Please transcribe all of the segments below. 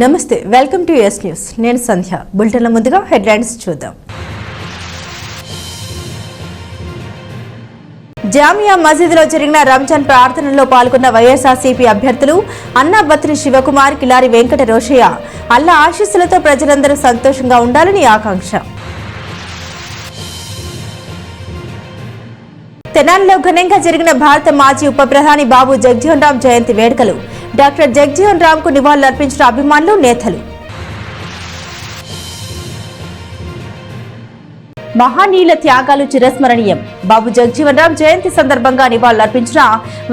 నమస్తే, welcome to yes news. నేను సంధ్య. బులెటిన్ల ముందుగా హెడ్లైన్స్ చూద్దాం. జామియా మసీదులో జరిగిన రంజాన్ ప్రార్థనలో పాల్గొన్న వైఎస్ఆర్సీపీ అభ్యర్థులు అన్నాబత్రి శివకుమార్, కిలారి వెంకట రోషయ్య. అల్లా ఆశీస్సులతో ప్రజలందరూ సంతోషంగా ఉండాలని ఆకాంక్ష. తెనాలిలో ఘనంగా జరిగిన భారత మాజీ ఉప ప్రధాని బాబు జగ్జీవన్ రామ్ జయంతి వేడుకలు. డాక్టర్ జగ్జీవన్ రామ్ కు నివాళులర్పించిన అభిమానులు, నేతలు. మహానీయుల త్యాగాలు చిరస్మరణీయం. బాబు జగ్జీవన్ రామ్ జయంతి సందర్భంగా నివాళులర్పించిన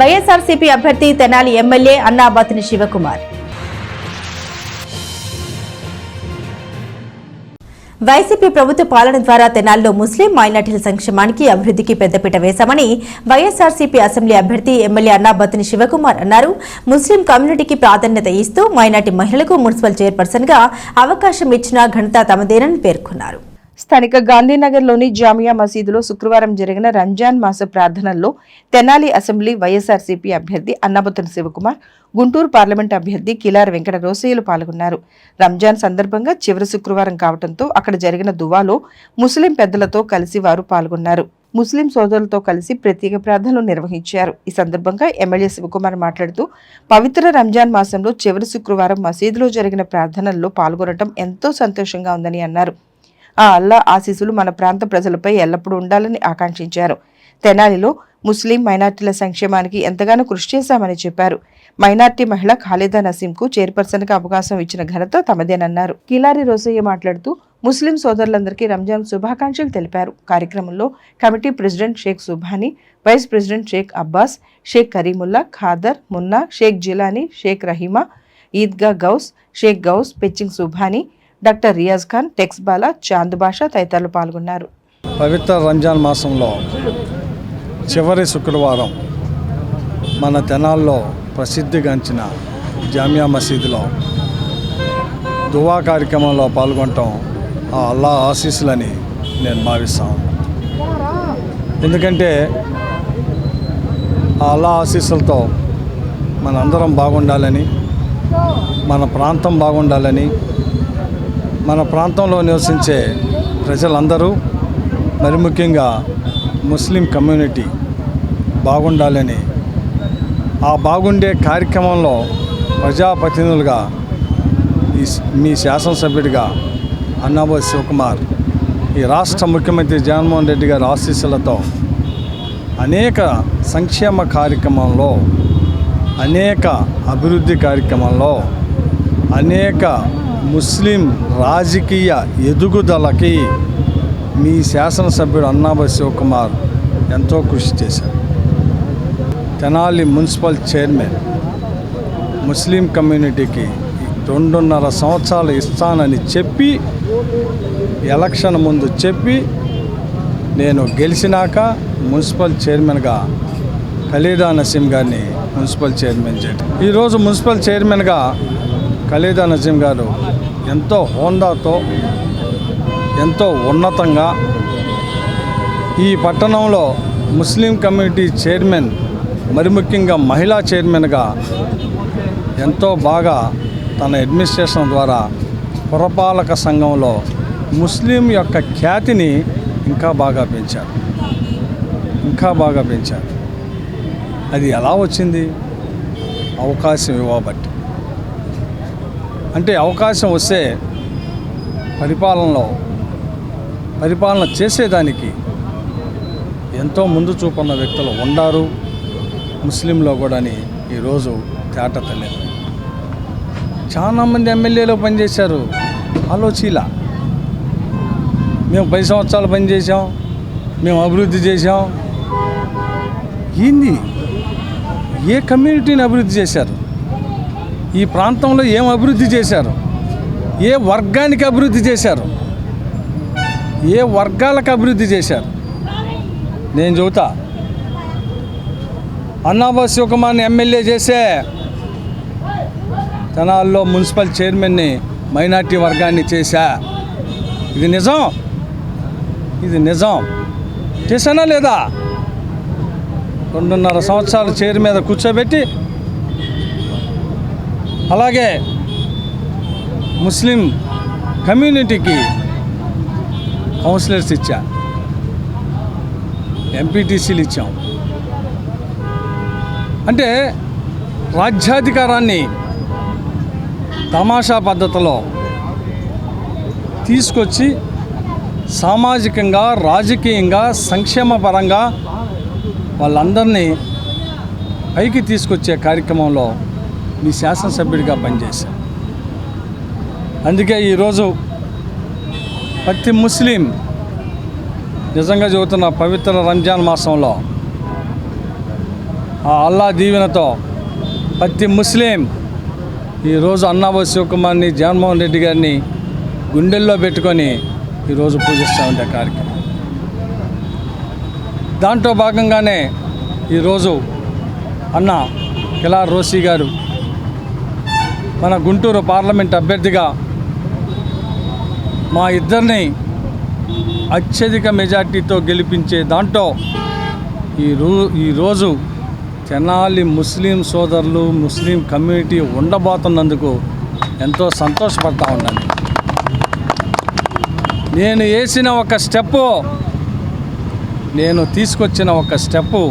వైఎస్ఆర్సీపీ అభ్యర్థి తెనాలి ఎమ్మెల్యే అన్నాబత్ని శివకుమార్. వైసీపీ ప్రభుత్వ పాలన ద్వారా తెనాలిలో ముస్లిం మైనార్టీల సంక్షేమానికి, అభివృద్ధికి పెద్దపీట వేశామని వైఎస్ఆర్సీపీ అసెంబ్లీ అభ్యర్థి ఎమ్మెల్యే అన్నాబత్ని శివకుమార్ అన్నారు. ముస్లిం కమ్యూనిటీకి ప్రాధాన్యత ఇస్తూ మైనార్టీ మహిళలకు మున్సిపల్ చైర్పర్సన్ గా అవకాశం ఇచ్చిన ఘనత తమదేనని పేర్కొన్నారు. స్థానిక గాంధీనగర్లోని జామియా మసీదులో శుక్రవారం జరిగిన రంజాన్ మాస ప్రార్థనల్లో తెనాలి అసెంబ్లీ వైఎస్ఆర్సీపీ అభ్యర్థి అన్నాబత్ని శివకుమార్, గుంటూరు పార్లమెంట్ అభ్యర్థి కిలారి వెంకట రోసయ్యలు పాల్గొన్నారు. రంజాన్ సందర్భంగా చివరి శుక్రవారం కావడంతో అక్కడ జరిగిన దువాలో ముస్లిం పెద్దలతో కలిసి వారు పాల్గొన్నారు. ముస్లిం సోదరులతో కలిసి ప్రత్యేక ప్రార్థనలు నిర్వహించారు. ఈ సందర్భంగా ఎమ్మెల్యే శివకుమార్ మాట్లాడుతూ, పవిత్ర రంజాన్ మాసంలో చివరి శుక్రవారం మసీదులో జరిగిన ప్రార్థనల్లో పాల్గొనడం ఎంతో సంతోషంగా ఉందని అన్నారు. ఆ అల్లా ఆశీస్సులు మన ప్రాంత ప్రజలపై ఎల్లప్పుడూ ఉండాలని ఆకాంక్షించారు. తెనాలిలో ముస్లిం మైనార్టీల సంక్షేమానికి ఎంతగానో కృషి చేశామని చెప్పారు. మైనార్టీ మహిళ ఖాళీదా నసీంకు చైర్పర్సన్ గా అవకాశం ఇచ్చిన ఘనత తమదేనన్నారు. కిలారి రోసయ్య మాట్లాడుతూ, ముస్లిం సోదరులందరికీ రంజాన్ శుభాకాంక్షలు తెలిపారు. కార్యక్రమంలో committee president Sheikh Subhani, vice president Sheikh Abbas, Sheikh Kareemulla, Khader, Munna, Sheikh Jilani, Sheikh Raheema, Eidgah Ghouse, Sheikh Ghouse, పెచ్చింగ్ సుభానీ, డాక్టర్ రియాజ్ ఖాన్, టెక్స్ బాలా, చాంద్ బాషా తదితరులు పాల్గొన్నారు. పవిత్ర రంజాన్ మాసంలో చివరి శుక్రవారం మన తెనాల్లో ప్రసిద్ధిగాంచిన జామియా మసీదులో దువా కార్యక్రమంలో పాల్గొనటం ఆ అల్లా ఆశీస్సులని నేను భావిస్తాను. ఎందుకంటే ఆ అల్లా ఆశీస్సులతో మనందరం బాగుండాలని, మన ప్రాంతం బాగుండాలని, మన ప్రాంతంలో నివసించే ప్రజలందరూ, మరి ముఖ్యంగా ముస్లిం కమ్యూనిటీ బాగుండాలని, ఆ బాగుండే కార్యక్రమంలో ప్రజాప్రతినిధులుగా మీ శాసనసభ్యుడిగా అన్నాబత్ని శివకుమార్, ఈ రాష్ట్ర ముఖ్యమంత్రి జగన్మోహన్ రెడ్డి గారి ఆశీస్సులతో అనేక సంక్షేమ కార్యక్రమంలో, అనేక అభివృద్ధి కార్యక్రమంలో, అనేక ముస్లిం రాజకీయ ఎదుగుదలకి మీ శాసనసభ్యుడు అన్నాబత్ని శివకుమార్ ఎంతో కృషి చేశారు. తెనాలి మున్సిపల్ చైర్మన్ ముస్లిం కమ్యూనిటీకి 2.5 సంవత్సరాలు ఇస్తానని చెప్పి, ఎలక్షన్ ముందు చెప్పి, నేను గెలిచినాక మున్సిపల్ చైర్మన్గా ఖాళీదా నసీం గారిని మున్సిపల్ చైర్మన్ చేయడం. ఈరోజు మున్సిపల్ చైర్మన్గా ఖాళీదా నసీం గారు ఎంతో హోందాతో, ఎంతో ఉన్నతంగా ఈ పట్టణంలో ముస్లిం కమ్యూనిటీ చైర్మన్, మరి ముఖ్యంగా మహిళా చైర్మన్గా ఎంతో బాగా తన అడ్మినిస్ట్రేషన్ ద్వారా పురపాలక సంఘంలో ముస్లిం యొక్క ఖ్యాతిని ఇంకా బాగా పెంచారు. అది ఎలా వచ్చింది? అవకాశం ఇవ్వబట్టి. అంటే అవకాశం వస్తే పరిపాలన చేసేదానికి ఎంతో ముందు చూపున్న వ్యక్తులు ఉండారు ముస్లింలో కూడా అని ఈరోజు తేట తెలియదు. చాలామంది ఎమ్మెల్యేలు పనిచేశారు. ఆలోచీలా మేము 10 సంవత్సరాలు పనిచేసాం, మేము అభివృద్ధి చేసాం. ఏంది? ఏ కమ్యూనిటీని అభివృద్ధి చేశారు? ఈ ప్రాంతంలో ఏం అభివృద్ధి చేశారు? ఏ వర్గానికి అభివృద్ధి చేశారు? ఏ వర్గాలకు అభివృద్ధి చేశారు? నేను చెబుతా, అన్నాబత్ని శివకుమార్ని ఎమ్మెల్యే చేసే తెనాల్లో మున్సిపల్ చైర్మన్ని మైనార్టీ వర్గాన్ని చేశా. ఇది నిజం. చేశానా లేదా? 2.5 సంవత్సరాలు చైర్ మీద కూర్చోబెట్టి, అలాగే ముస్లిం కమ్యూనిటీకి కౌన్సిలర్స్ ఇచ్చా, ఎంపీటీసీలు ఇచ్చాం. అంటే రాజ్యాధికారాన్ని తమాషా పద్ధతిలో తీసుకొచ్చి సామాజికంగా, రాజకీయంగా, సంక్షేమపరంగా వాళ్ళందరినీ పైకి తీసుకొచ్చే కార్యక్రమంలో మీ శాసనసభ్యుడిగా పనిచేశాను. అందుకే ఈరోజు ప్రతి ముస్లిం నిజంగా చెబుతున్న పవిత్ర రంజాన్ మాసంలో ఆ అల్లా దీవెనతో ప్రతి ముస్లిం ఈరోజు అన్నాబో శివకుమార్ని, జగన్మోహన్ రెడ్డి గారిని గుండెల్లో పెట్టుకొని ఈరోజు పూజిస్తూ ఉండే కార్యక్రమం. దాంట్లో భాగంగానే ఈరోజు అన్న కిలార్ రోసీ గారు మన గుంటూరు పార్లమెంట్ అభ్యర్థిగా మా ఇద్దరిని అత్యధిక మెజార్టీతో గెలిపించే దాంట్లో ఈరోజు తెనాలి ముస్లిం సోదరులు, ముస్లిం కమ్యూనిటీ ఉండబోతున్నందుకు ఎంతో సంతోషపడతా ఉన్నాను. నేను వేసిన ఒక స్టెప్పు, నేను తీసుకొచ్చిన ఒక స్టెప్పు,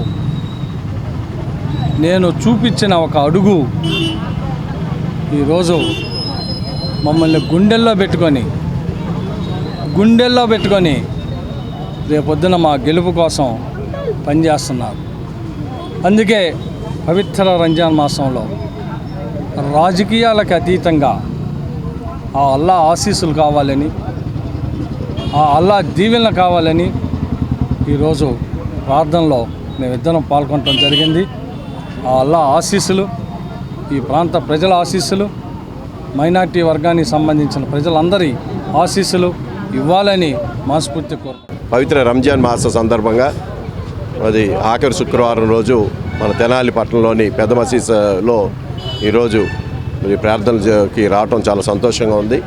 నేను చూపించిన ఒక అడుగు ఈరోజు మమ్మల్ని గుండెల్లో పెట్టుకొని రేపొద్దున మా గెలుపు కోసం పనిచేస్తున్నారు. అందుకే పవిత్ర రంజాన్ మాసంలో రాజకీయాలకు అతీతంగా ఆ అల్లా ఆశీస్సులు కావాలని, ఆ అల్లా దీవెనలు కావాలని ఈరోజు ప్రార్థనలో మేమిద్దరం పాల్గొనడం జరిగింది. ఆ అల్లా ఆశీస్సులు, ఈ ప్రాంత ప్రజల ఆశీస్సులు, మైనార్టీ వర్గానికి సంబంధించిన ప్రజలందరి ఆశీస్సులు ఇవ్వాలని మనస్ఫూర్తి కోరుకుంటున్నాను. పవిత్ర రంజాన్ మాస సందర్భంగా అది ఆఖరి శుక్రవారం రోజు మన తెనాలి పట్టణంలోని పెద్ద మసీదులో ఈరోజు మరి ప్రార్థనకి రావటం చాలా సంతోషంగా ఉంది.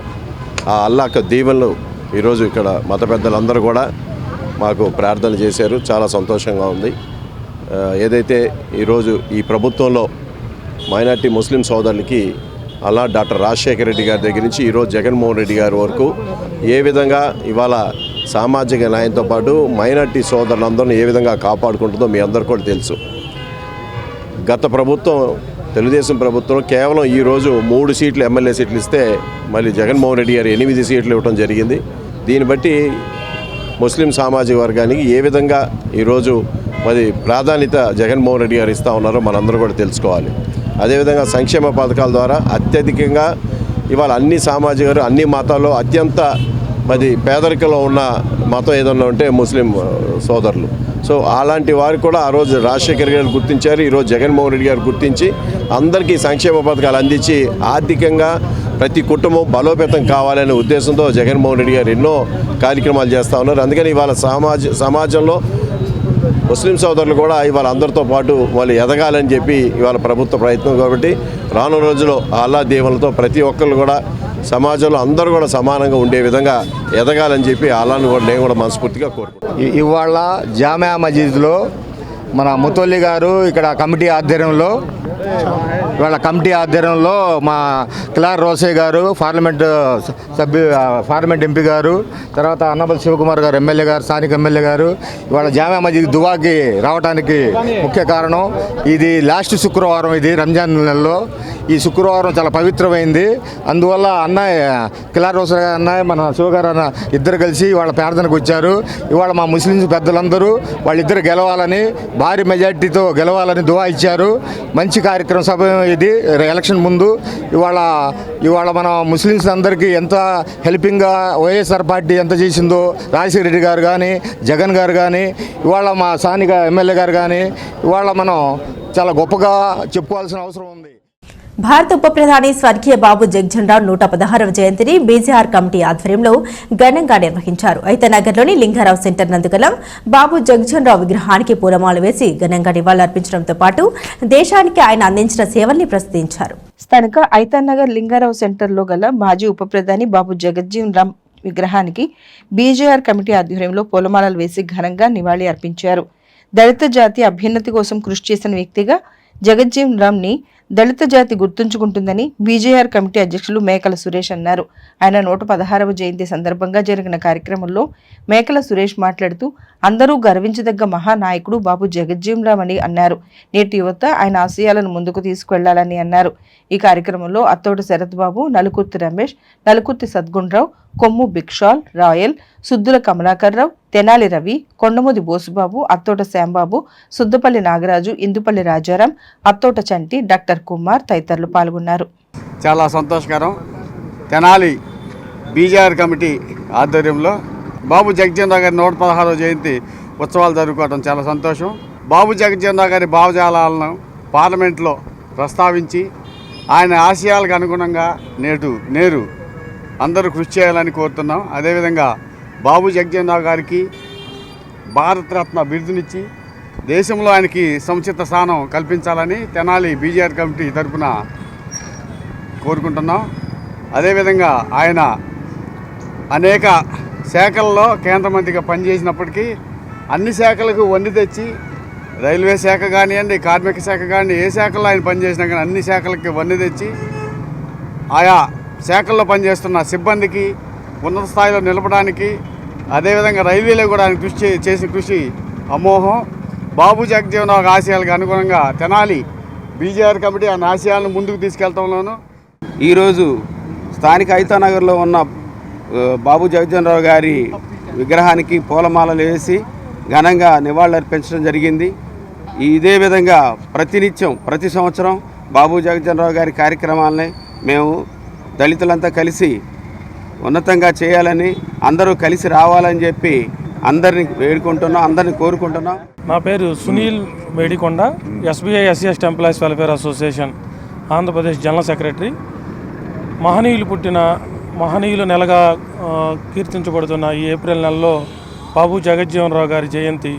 ఆ అల్లాహ్ దీవెనలు ఈరోజు ఇక్కడ మత పెద్దలందరూ కూడా మాకు ప్రార్థన చేశారు, చాలా సంతోషంగా ఉంది. ఏదైతే ఈరోజు ఈ ప్రభుత్వంలో మైనార్టీ ముస్లిం సోదరులకి అలా డాక్టర్ రాజశేఖర రెడ్డి గారి దగ్గర నుంచి ఈరోజు జగన్మోహన్ రెడ్డి గారి వరకు ఏ విధంగా ఇవాళ సామాజిక న్యాయంతో పాటు మైనార్టీ సోదరులందరినీ ఏ విధంగా కాపాడుకుంటుందో మీ అందరికీ కూడా తెలుసు. గత ప్రభుత్వం, తెలుగుదేశం ప్రభుత్వం కేవలం ఈరోజు 3 సీట్లు ఎమ్మెల్యే సీట్లు ఇస్తే మళ్ళీ జగన్మోహన్ రెడ్డి గారు 8 సీట్లు ఇవ్వడం జరిగింది. దీన్ని బట్టి ముస్లిం సామాజిక వర్గానికి ఏ విధంగా ఈరోజు మరి ప్రాధాన్యత జగన్మోహన్ రెడ్డి గారు ఇస్తూ ఉన్నారో మనందరూ కూడా తెలుసుకోవాలి. అదేవిధంగా సంక్షేమ పథకాల ద్వారా అత్యధికంగా ఇవాళ అన్ని సామాజిక అన్ని మతాల్లో అత్యంత మరి పేదరికంలో ఉన్న మతం ఏదన్నా ఉంటే ముస్లిం సోదరులు. సో అలాంటి వారు కూడా ఆ రోజు రాజశేఖర్ గారు గుర్తించారు, ఈరోజు జగన్మోహన్ రెడ్డి గారు గుర్తించి అందరికీ సంక్షేమ పథకాలు అందించి ఆర్థికంగా ప్రతి కుటుంబం బలోపేతం కావాలనే ఉద్దేశంతో జగన్మోహన్ రెడ్డి గారు ఎన్నో కార్యక్రమాలు చేస్తూ ఉన్నారు. అందుకని ఇవాళ సమాజంలో ముస్లిం సోదరులు కూడా ఇవాళ అందరితో పాటు వాళ్ళు ఎదగాలని చెప్పి ఇవాళ ప్రభుత్వ ప్రయత్నం. కాబట్టి రానున్న రోజుల్లో అల్లా దీవెనలతో ప్రతి ఒక్కరు కూడా సమాజంలో అందరూ కూడా సమానంగా ఉండే విధంగా ఎదగాలని చెప్పి అల్లాను కూడా నేను కూడా మనస్ఫూర్తిగా కోరుకుంటున్నాను. ఇవాళ జామియా మస్జిద్లో మన ముతొల్లి గారు ఇక్కడ కమిటీ ఆధ్వర్యంలో మా కిలార్ రోసే గారు పార్లమెంట్ ఎంపీ గారు, తర్వాత అన్నబల్ శివకుమార్ గారు ఎమ్మెల్యే గారు, స్థానిక ఎమ్మెల్యే గారు ఇవాళ జామియా మస్జిద్ దువాకి రావడానికి ముఖ్య కారణం ఇది లాస్ట్ శుక్రవారం, ఇది రంజాన్ నెలలో ఈ శుక్రవారం చాలా పవిత్రమైంది. అందువల్ల అన్నయ్య కిలార్ రోసే గారు అన్నయ్య మన శివగారు అన్న ఇద్దరు కలిసి ఇవాళ ప్రార్థనకు వచ్చారు. ఇవాళ మా ముస్లిమ్స్ పెద్దలందరూ వాళ్ళిద్దరు గెలవాలని, భారీ మెజార్టీతో గెలవాలని దువా ఇచ్చారు. మంచి కార్యక్రమం సభ ఇది. ఎలక్షన్ ముందు ఇవాళ మన ముస్లిమ్స్ అందరికీ ఎంత హెల్పింగ్గా వైఎస్ఆర్ పార్టీ ఎంత చేసిందో, రాజశేఖర రెడ్డి గారు కానీ, జగన్ గారు కానీ, ఇవాళ మా స్థానిక ఎమ్మెల్యే గారు కానీ ఇవాళ మనం చాలా గొప్పగా చెప్పుకోవాల్సిన అవసరం ఉంది. భారత ఉప ప్రధాని స్వర్గీయ బాబు జగ్జీవన్ రామ్ 116వ జయంతిని బీజేఆర్ కమిటీ ఆధ్వర్యంలో ఘనంగా నిర్వహించారు. అయితే నగర్లోని లింగారావు సెంటర్ నందుగల బాబు జగ్జీవన్ రామ్ విగ్రహానికి పూలమాల వేసి ఘనంగా నివాళులర్పించడంతో పాటు దేశానికి ఆయన అందించిన సేవల్ని ప్రస్తుతించారు. స్థానిక ఐతన్నగర్ లింగారావు సెంటర్లో గల మాజీ ఉప ప్రధాని బాబు జగజ్జీవన్ రామ్ విగ్రహానికి బీజేఆర్ కమిటీ ఆధ్వర్యంలో పూలమాలలు వేసి ఘనంగా నివాళి అర్పించారు. దళిత జాతి అభ్యున్నతి కోసం కృషి చేసిన వ్యక్తిగా జగజ్జీవన్ రామ్ ని దళిత జాతి గుర్తుంచుకుంటుందని బీజేఆర్ కమిటీ అధ్యక్షులు మేకల సురేష్ అన్నారు. ఆయన 116వ జయంతి సందర్భంగా జరిగిన కార్యక్రమంలో మేకల సురేష్ మాట్లాడుతూ అందరూ గర్వించదగ్గ మహానాయకుడు బాబు జగజ్జీవన్ అని అన్నారు. నేటి యువత ఆయన ఆశయాలను ముందుకు తీసుకువెళ్లాలని అన్నారు. ఈ కార్యక్రమంలో అత్తోట శరత్ బాబు, నలుకుర్తి రమేష్, నలుకుర్తి సద్గుణరావు, కొమ్ము బిక్షాల్, రాయల్, సుద్దుల కమలాకర్ రావు, తెనాలి రవి, కొండమూది బోసుబాబు, అత్తోట శ్యాంబాబు, సుద్దపల్లి నాగరాజు, ఇందుపల్లి రాజారాం, అత్తోట చంటి, డాక్టర్ కుమార్ తదితరులు పాల్గొన్నారు. చాలా సంతోషకరం. తెనాలి బీజేఆర్ కమిటీ ఆధ్వర్యంలో బాబు జగజ్జీవన్ రావు గారి 116వ జయంతి ఉత్సవాలు జరుపుకోవడం చాలా సంతోషం. బాబు జగజ్జీవన్ రావు గారి భావజాలాలను పార్లమెంట్లో ప్రస్తావించి ఆయన ఆశయాలకు అనుగుణంగా నేరు అందరూ కృషి చేయాలని కోరుతున్నాం. అదేవిధంగా బాబు జగజ్జీవన్ రావు గారికి భారతరత్న బిరుదునిచ్చి దేశంలో ఆయనకి సముచిత స్థానం కల్పించాలని తెనాలి బీజేఆర్ కమిటీ తరఫున కోరుకుంటున్నాం. అదేవిధంగా ఆయన అనేక శాఖల్లో కేంద్ర మంత్రిగా పనిచేసినప్పటికీ అన్ని శాఖలకు వన్నె తెచ్చి రైల్వే శాఖ కానివ్వండి, కార్మిక శాఖ కానీ, ఏ శాఖల్లో ఆయన పనిచేసినా కానీ అన్ని శాఖలకి వన్నె తెచ్చి ఆయా శాఖల్లో పనిచేస్తున్న సిబ్బందికి ఉన్నత స్థాయిలో నిలపడానికి, అదేవిధంగా రైల్వేలో కూడా ఆయన చేసిన కృషి అమోహం. బాబు జగజ్జీవన్ రావు ఆశయాలకు అనుగుణంగా తెనాలి బీజేఆర్ కమిటీ ఆయన ఆశయాలను ముందుకు తీసుకెళ్తాంలోను ఈరోజు స్థానిక ఐతానగర్లో ఉన్న బాబు జగజ్జీవన్ రావు గారి విగ్రహానికి పూలమాలలు వేసి ఘనంగా నివాళులర్పించడం జరిగింది. ఇదే విధంగా ప్రతి సంవత్సరం బాబు జగజ్జీవన్ రావు గారి కార్యక్రమాలని మేము దళితులంతా కలిసి ఉన్నతంగా చేయాలని, అందరూ కలిసి రావాలని చెప్పి అందరినీ వేడుకుంటున్నాం, అందరినీ కోరుకుంటున్నాం. నా పేరు Sunil Medikonda, SBI SC employees welfare association Andhra Pradesh general secretary. మహనీయులు నెలగా కీర్తించబడుతున్న ఈ ఏప్రిల్ నెలలో బాబు జగజ్జీవన్ రావు గారి జయంతి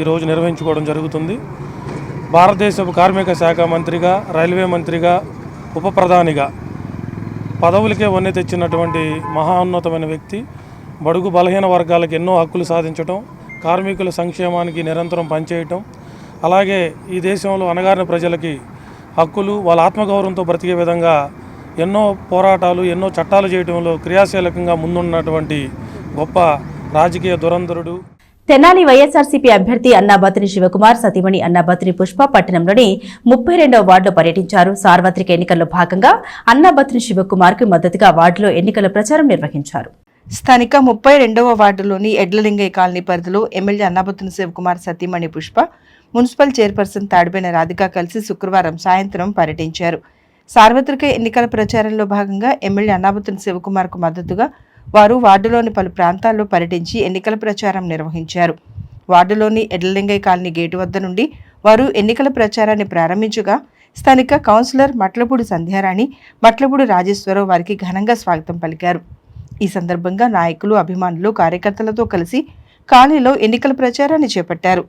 ఈరోజు నిర్వహించుకోవడం జరుగుతుంది. భారతదేశపు కార్మిక శాఖ మంత్రిగా, రైల్వే మంత్రిగా, ఉప ప్రధానిగా పదవులకే వన్నె తెచ్చినటువంటి మహోన్నతమైన వ్యక్తి. బడుగు బలహీన వర్గాలకు ఎన్నో హక్కులు సాధించటం, కార్మికుల సంక్షేమానికి నిరంతరం పనిచేయటం, అలాగే ఈ దేశంలో అణగారిన ప్రజలకి హక్కులు, వాళ్ళ ఆత్మగౌరవంతో బ్రతికే విధంగా ఎన్నో పోరాటాలు, ఎన్నో చట్టాలు చేయడంలో క్రియాశీలకంగా ముందున్నటువంటి గొప్ప రాజకీయ దురంధరుడు. తెనాలి వైఎస్ఆర్సీపీ అభ్యర్థి అన్నాబత్తిని శివకుమార్ సతీమణి అన్నాబత్తిని పుష్ప పట్టణంలోని 32వ వార్డులో పర్యటించారు. సార్వత్రిక ఎన్నికల్లో భాగంగా అన్నాబత్తిని శివకుమార్ కు మద్దతుగా వార్డులో ఎన్నికల ప్రచారం నిర్వహించారు. స్థానిక 32వ వార్డులోని ఎడ్లలింగయ్య కాలనీ పరిధిలో ఎమ్మెల్యే అన్నాబత్తిని శివకుమార్ సతీమణి పుష్ప, మున్సిపల్ చైర్పర్సన్ తాడిబేన రాధిక కలిసి శుక్రవారం సాయంత్రం పర్యటించారు. సార్వత్రిక ఎన్నికల ప్రచారంలో భాగంగా ఎమ్మెల్యే అన్నాబత్తిని శివకుమార్ కు మద్దతుగా వారు వార్డులోని పలు ప్రాంతాల్లో పర్యటించి ఎన్నికల ప్రచారం నిర్వహించారు. వార్డులోని ఎడ్లలింగయ్య కాలనీ గేటు వద్ద నుండి వారు ఎన్నికల ప్రచారాన్ని ప్రారంభించగా స్థానిక కౌన్సిలర్ మట్లపూడి సంధ్యారాణి, మట్లపూడి రాజేశ్వరరావు వారికి ఘనంగా స్వాగతం పలికారు. ఈ సందర్భంగా నాయకులు, అభిమానులు, కార్యకర్తలతో కలిసి కాలనీలో ఎన్నికల ప్రచారాన్ని చేపట్టారు.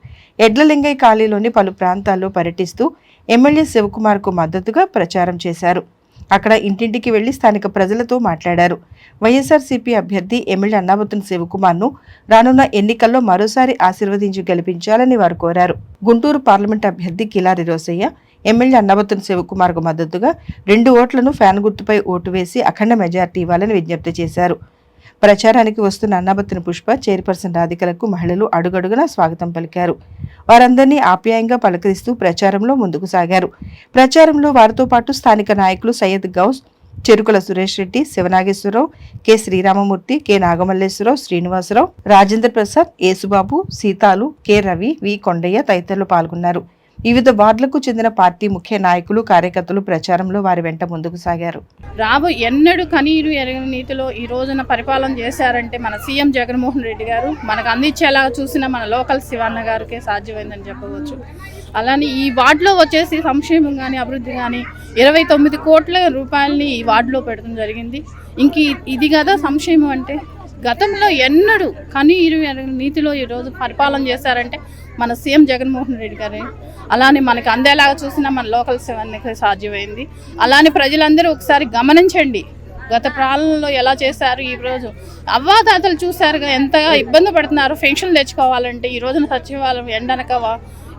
ఎడ్లలింగయ్య కాలనీలోని పలు ప్రాంతాల్లో పర్యటిస్తూ ఎమ్మెల్యే శివకుమార్కు మద్దతుగా ప్రచారం చేశారు. అక్కడ ఇంటింటికి వెళ్లి స్థానిక ప్రజలతో మాట్లాడారు. వైఎస్ఆర్సీపీ అభ్యర్థి ఎమ్మెల్యే అన్నాబత్తిని శివకుమార్ను రానున్న ఎన్నికల్లో మరోసారి ఆశీర్వదించి గెలిపించాలని వారు కోరారు. గుంటూరు పార్లమెంట్ అభ్యర్థి కిలారి రోసయ్య ఎమ్మెల్యే అన్నాబత్తిని శివకుమార్కు మద్దతుగా 2 ఓట్లను ఫ్యాన్ గుర్తుపై ఓటు వేసి అఖండ మెజార్టీ ఇవ్వాలని విజ్ఞప్తి చేశారు. ప్రచారానికి వస్తున్న అన్నాబత్తిని పుష్ప, చైర్పర్సన్ రాధికలకు మహిళలు అడుగడుగునా స్వాగతం పలికారు. వారందరినీ ఆప్యాయంగా పలకరిస్తూ ప్రచారంలో ముందుకు సాగారు. ప్రచారంలో వారితో పాటు స్థానిక నాయకులు సయ్యద్ గౌస్, చెరుకుల సురేష్ రెడ్డి, శివనాగేశ్వరరావు, కె శ్రీరామమూర్తి, కె నాగమల్లేశ్వరరావు, శ్రీనివాసరావు, రాజేంద్ర ప్రసాద్, యేసుబాబు, సీతాలు, కె రవి, వి కొండయ్య తదితరులు పాల్గొన్నారు. వివిధ వార్డులకు చెందిన పార్టీ ముఖ్య నాయకులు, కార్యకర్తలు ప్రచారంలో వారి వెంట ముందుకు సాగారు. ఎన్నడూ కనీరు ఎరగని నీతిలో ఈ రోజున పరిపాలన చేశారంటే మన సీఎం జగన్మోహన్ రెడ్డి గారు మనకు అందించేలా చూసిన మన లోకల్ శివన్న గారికే సాధ్యమైందని చెప్పవచ్చు. అలానే ఈ వార్డులో వచ్చేసి సంక్షేమం కానీ, అభివృద్ధి కానీ 29 కోట్ల రూపాయలని ఈ వార్డులో పెట్టడం జరిగింది. ఇంక ఇది కదా సంక్షేమం అంటే. గతంలో ఎన్నడూ కనీరు ఎరగని నీతిలో ఈరోజు పరిపాలన చేశారంటే మన సీఎం జగన్మోహన్ రెడ్డి గారే. అలానే మనకు అందేలాగా చూసిన మన లోకల్ సెవెన్కి సాధ్యమైంది. అలానే ప్రజలందరూ ఒకసారి గమనించండి, గత పాలనలో ఎలా చేశారు, ఈరోజు అవ్వాతాతలు చూశారుగా ఎంతగా ఇబ్బంది పడుతున్నారు పెన్షన్ తెచ్చుకోవాలంటే. ఈ రోజున సచివాలయం ఎండనక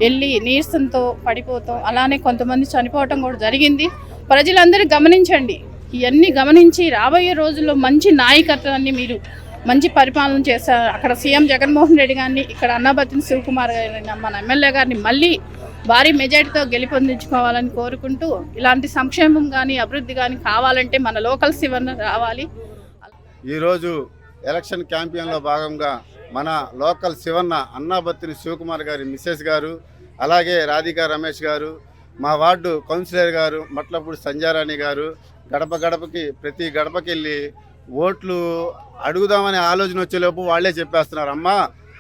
వెళ్ళి నీరసంతో పడిపోతాం, అలానే కొంతమంది చనిపోవటం కూడా జరిగింది. ప్రజలందరూ గమనించండి, ఇవన్నీ గమనించి రాబోయే రోజుల్లో మంచి నాయకత్వాన్ని మీరు మంచి పరిపాలన చేశారు. అక్కడ సీఎం జగన్మోహన్ రెడ్డి గారిని, ఇక్కడ అన్నాబత్తిని శివకుమార్ గారిని, మన ఎమ్మెల్యే గారిని మళ్ళీ భారీ మెజార్టీతో గెలుపొందించుకోవాలని కోరుకుంటూ, ఇలాంటి సంక్షేమం కానీ అభివృద్ధి కానీ కావాలంటే మన లోకల్ శివన్న రావాలి. ఈరోజు ఎలక్షన్ క్యాంపెయిన్లో భాగంగా మన లోకల్ శివన్న అన్నాబత్తిని శివకుమార్ గారి మిస్సెస్ గారు, అలాగే రాధికా రమేష్ గారు, మా వార్డు కౌన్సిలర్ గారు మట్లపూడి సంజారాణి గారు గడప గడపకి ప్రతి గడపకి వెళ్ళి ఓట్లు అడుగుదామనే ఆలోచన వచ్చేలోపు వాళ్ళే చెప్పేస్తున్నారు, అమ్మా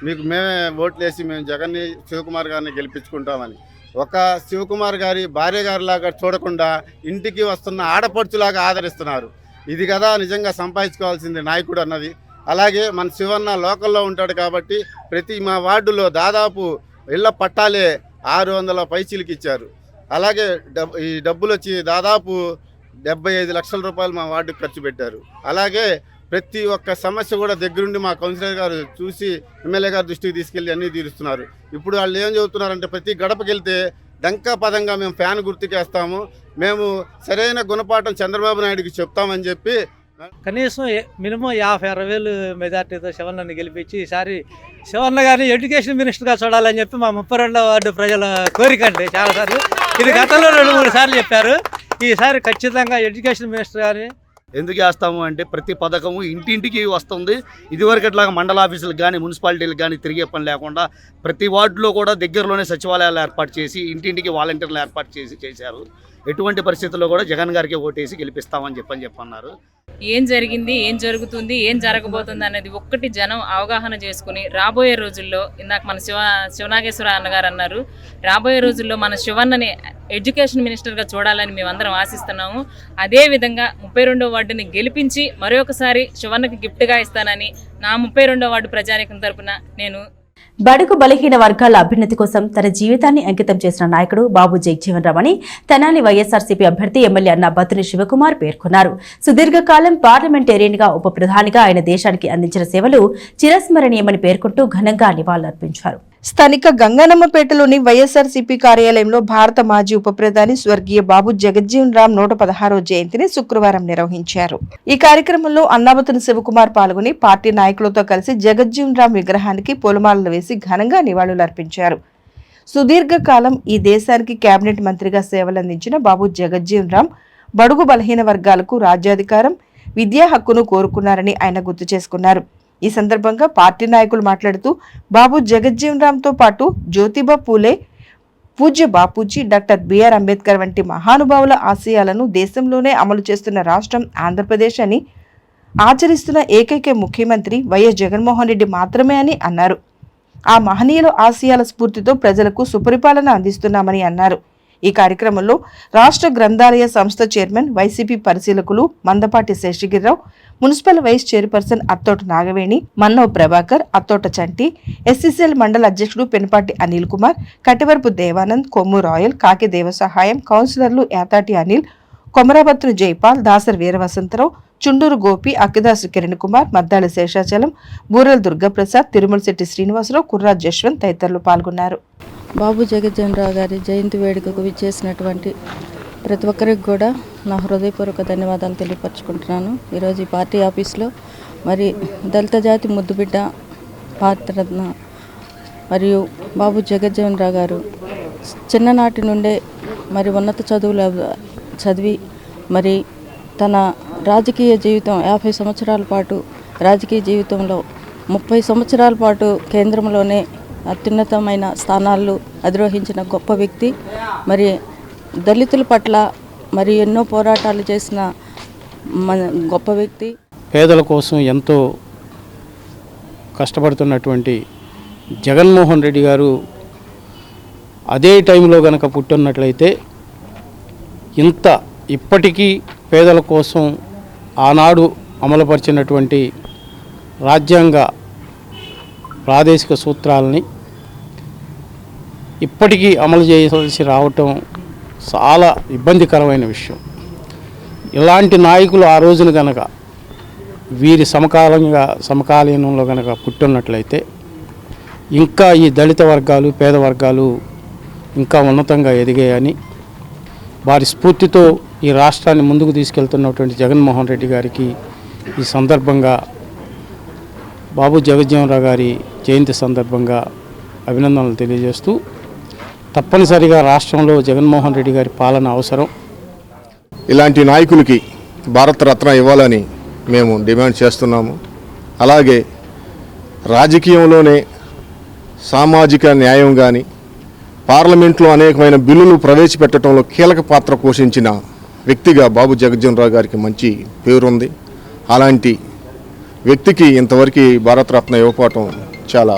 మీకు మేమే ఓట్లు వేసి మేము జగన్ని శివకుమార్ గారిని గెలిపించుకుంటామని. ఒక శివకుమార్ గారి భార్య గారిలాగా చూడకుండా ఇంటికి వస్తున్న ఆడపడుచులాగా ఆదరిస్తున్నారు. ఇది కదా నిజంగా సంపాదించుకోవాల్సింది నాయకుడు అన్నది. అలాగే మన శివన్న లోకల్లో ఉంటాడు కాబట్టి ప్రతి మా వార్డులో దాదాపు ఇళ్ల పట్టాలే 600 పైచీలకి ఇచ్చారు. అలాగే ఈ డబ్బులు వచ్చి దాదాపు 75 లక్షల రూపాయలు మా వార్డుకి ఖర్చు పెట్టారు. అలాగే ప్రతి ఒక్క సమస్య కూడా దగ్గరుండి మా కౌన్సిలర్ గారు చూసి ఎమ్మెల్యే గారి దృష్టికి తీసుకెళ్ళి అన్నీ తీరుస్తున్నారు. ఇప్పుడు వాళ్ళు ఏం చెబుతున్నారంటే ప్రతి గడపకి వెళ్తే డంకా పదంగా మేము ఫ్యాన్ గుర్తుకేస్తాము, మేము సరైన గుణపాఠం చంద్రబాబు నాయుడుకి చెప్తామని చెప్పి కనీసం మినిమం 50-60 వేలు మెజార్టీతో శివన్నని గెలిపించి ఈసారి శివన్న గారిని ఎడ్యుకేషన్ మినిస్టర్గా చూడాలని చెప్పి మా 32వ వార్డు ప్రజల కోరిక అండి. చాలాసార్లు ఇది గతంలో 2-3 సార్లు చెప్పారు. ఈసారి ఖచ్చితంగా ఎడ్యుకేషన్ మినిస్టర్ గారిని ఎందుకు వేస్తాము అంటే ప్రతి పథకము ఇంటింటికి వస్తుంది. ఇదివరకు ఇట్లాగా మండల ఆఫీసులకు కానీ మున్సిపాలిటీలకు కానీ తిరిగే పని లేకుండా ప్రతి వార్డులో కూడా దగ్గరలోనే సచివాలయాలు ఏర్పాటు చేసి ఇంటింటికి వాలంటీర్లు ఏర్పాటు చేశారు. ఎటువంటి పరిస్థితుల్లో కూడా జగన్ గారికి ఓటేసి గెలిపిస్తామని చెప్పన్నారు. ఏం జరిగింది, ఏం జరుగుతుంది, ఏం జరగబోతుంది అనేది ఒక్కటి జనం అవగాహన చేసుకుని రాబోయే రోజుల్లో, ఇందాక మన శివనాగేశ్వర అన్నగారు అన్నారు, రాబోయే రోజుల్లో మన శివన్నని ఎడ్యుకేషన్ మినిస్టర్గా చూడాలని మేమందరం ఆశిస్తున్నాము. అదేవిధంగా 32వ వార్డుని గెలిపించి మరొకసారి శివన్నకి గిఫ్ట్గా ఇస్తానని నా 32వ వార్డు ప్రజానీకం తరపున నేను బడుగు బలహీన వర్గాల అభ్యున్నతి కోసం తన జీవితాన్ని అంకితం చేసిన నాయకుడు బాబు జగజ్జీవన్ రామ్ అని తెనాలి వైఎస్ఆర్సీపీ అభ్యర్థి ఎమ్మెల్యే అన్నాబత్తిని శివకుమార్ పేర్కొన్నారు. సుదీర్ఘకాలం పార్లమెంటేరియన్ గా ఉప ప్రధానిగా ఆయన దేశానికి అందించిన సేవలు చిరస్మరణీయమని పేర్కొంటూ ఘనంగా నివాళులర్పించారు. స్థానిక గంగనమ్మపేటలోని వైఎస్ఆర్సీపీ కార్యాలయంలో భారత మాజీ ఉప ప్రధాని స్వర్గీయ బాబు జగజ్జీవన్ రామ్ 116వ జయంతిని శుక్రవారం నిర్వహించారు. ఈ కార్యక్రమంలో అన్నాబత్తిని శివకుమార్ పాల్గొని పార్టీ నాయకులతో కలిసి జగజ్జీవన్ రామ్ విగ్రహానికి పూలమాలలు వేసి ఘనంగా నివాళులర్పించారు. సుదీర్ఘకాలం ఈ దేశానికి కేబినెట్ మంత్రిగా సేవలందించిన బాబు జగజ్జీవన్ రామ్ బడుగు బలహీన వర్గాలకు రాజ్యాధికారం, విద్యా హక్కును కోరుకున్నారని ఆయన గుర్తు చేసుకున్నారు. ఈ సందర్భంగా పార్టీ నాయకులు మాట్లాడుతూ బాబు జగజ్జీవన్ రామ్ తో పాటు జ్యోతిబా పూలే, పూజ్య బాపూజీ, డాక్టర్ బిఆర్ అంబేద్కర్ వంటి మహానుభావుల ఆశయాలను దేశంలోనే అమలు చేస్తున్న రాష్ట్రం ఆంధ్రప్రదేశ్ అని, ఆచరిస్తున్న ఏకైక ముఖ్యమంత్రి వైఎస్ జగన్మోహన్ రెడ్డి మాత్రమే అని అన్నారు. ఆ మహనీయుల ఆశయాల స్ఫూర్తితో ప్రజలకు సుపరిపాలన అందిస్తున్నామని అన్నారు. ఈ కార్యక్రమంలో రాష్ట్ర గ్రంథాలయ సంస్థ చైర్మన్, వైసీపీ పరిశీలకులు Mandapati Seshagirirao, municipal vice chairperson Attota Nagaveni, Manno Prabhakar, Attota Chanti, SCCL మండల అధ్యక్షుడు పెనపాటి అనిల్ కుమార్, కటివరపు దేవానంద్, కొమ్ము రాయల్, కాకి దేవసహాయం, కౌన్సిలర్లు యాతాటి అనిల్, కొమరాబత్తును జైపాల్, దాసర్ వీరవసంతరావు, చుండూరు గోపి, అక్కిదాసు కిరణ్ కుమార్, మద్దాలి శేషాచలం, బూరల్ దుర్గాప్రసాద్, తిరుమలశెట్టి శ్రీనివాసరావు, కుర్రాజ్ యశ్వంత్ తదితరులు పాల్గొన్నారు. బాబు జగజ్జీవన్ రామ్ గారి జయంతి వేడుకకు విచ్చేసినటువంటి ప్రతి ఒక్కరికి కూడా నా హృదయపూర్వక ధన్యవాదాలు తెలియపరచుకుంటున్నాను. ఈరోజు ఈ పార్టీ ఆఫీస్లో మరి దళిత జాతి ముద్దుబిడ్డ, భారతరత్న మరియు బాబు జగజ్జీవన్ రామ్ గారు చిన్ననాటి నుండే మరి ఉన్నత చదువులు చదివి మరి తన రాజకీయ జీవితం 50 సంవత్సరాల పాటు రాజకీయ జీవితంలో 30 సంవత్సరాల పాటు కేంద్రంలోనే అత్యున్నతమైన స్థానాలు అధిరోహించిన గొప్ప వ్యక్తి. మరి దళితుల పట్ల మరి ఎన్నో పోరాటాలు చేసిన గొప్ప వ్యక్తి. పేదల కోసం ఎంతో కష్టపడుతున్నటువంటి జగన్మోహన్ రెడ్డి గారు అదే టైంలో కనుక పుట్టున్నట్లయితే ఇప్పటికీ పేదల కోసం ఆనాడు అమలుపరిచినటువంటి రాజ్యాంగ ప్రాదేశిక సూత్రాలని ఇప్పటికీ అమలు చేయాల్సి రావటం చాలా ఇబ్బందికరమైన విషయం. ఇలాంటి నాయకులు ఆ రోజున కనుక వీరి సమకాలీనంలో కనుక పుట్టున్నట్లయితే ఇంకా ఈ దళిత వర్గాలు పేద వర్గాలు ఇంకా ఉన్నతంగా ఎదిగాయని వారి స్ఫూర్తితో ఈ రాష్ట్రాన్ని ముందుకు తీసుకెళ్తున్నటువంటి జగన్మోహన్ రెడ్డి గారికి ఈ సందర్భంగా బాబు జగజ్జీవన్ రావు గారి జయంతి సందర్భంగా అభినందనలు తెలియజేస్తూ తప్పనిసరిగా రాష్ట్రంలో జగన్మోహన్ రెడ్డి గారి పాలన అవసరం. ఇలాంటి నాయకులకి భారతరత్న ఇవ్వాలని మేము డిమాండ్ చేస్తున్నాము. అలాగే రాజకీయంలోనే సామాజిక న్యాయం కానీ పార్లమెంట్లో అనేకమైన బిల్లులు ప్రవేశపెట్టడంలో కీలక పాత్ర పోషించిన వ్యక్తిగా బాబు జగజ్జీవన్ రావు గారికి మంచి పేరుంది. అలాంటి వ్యక్తికి ఇంతవరకు భారతరత్న ఇవ్వకపోవటం చాలా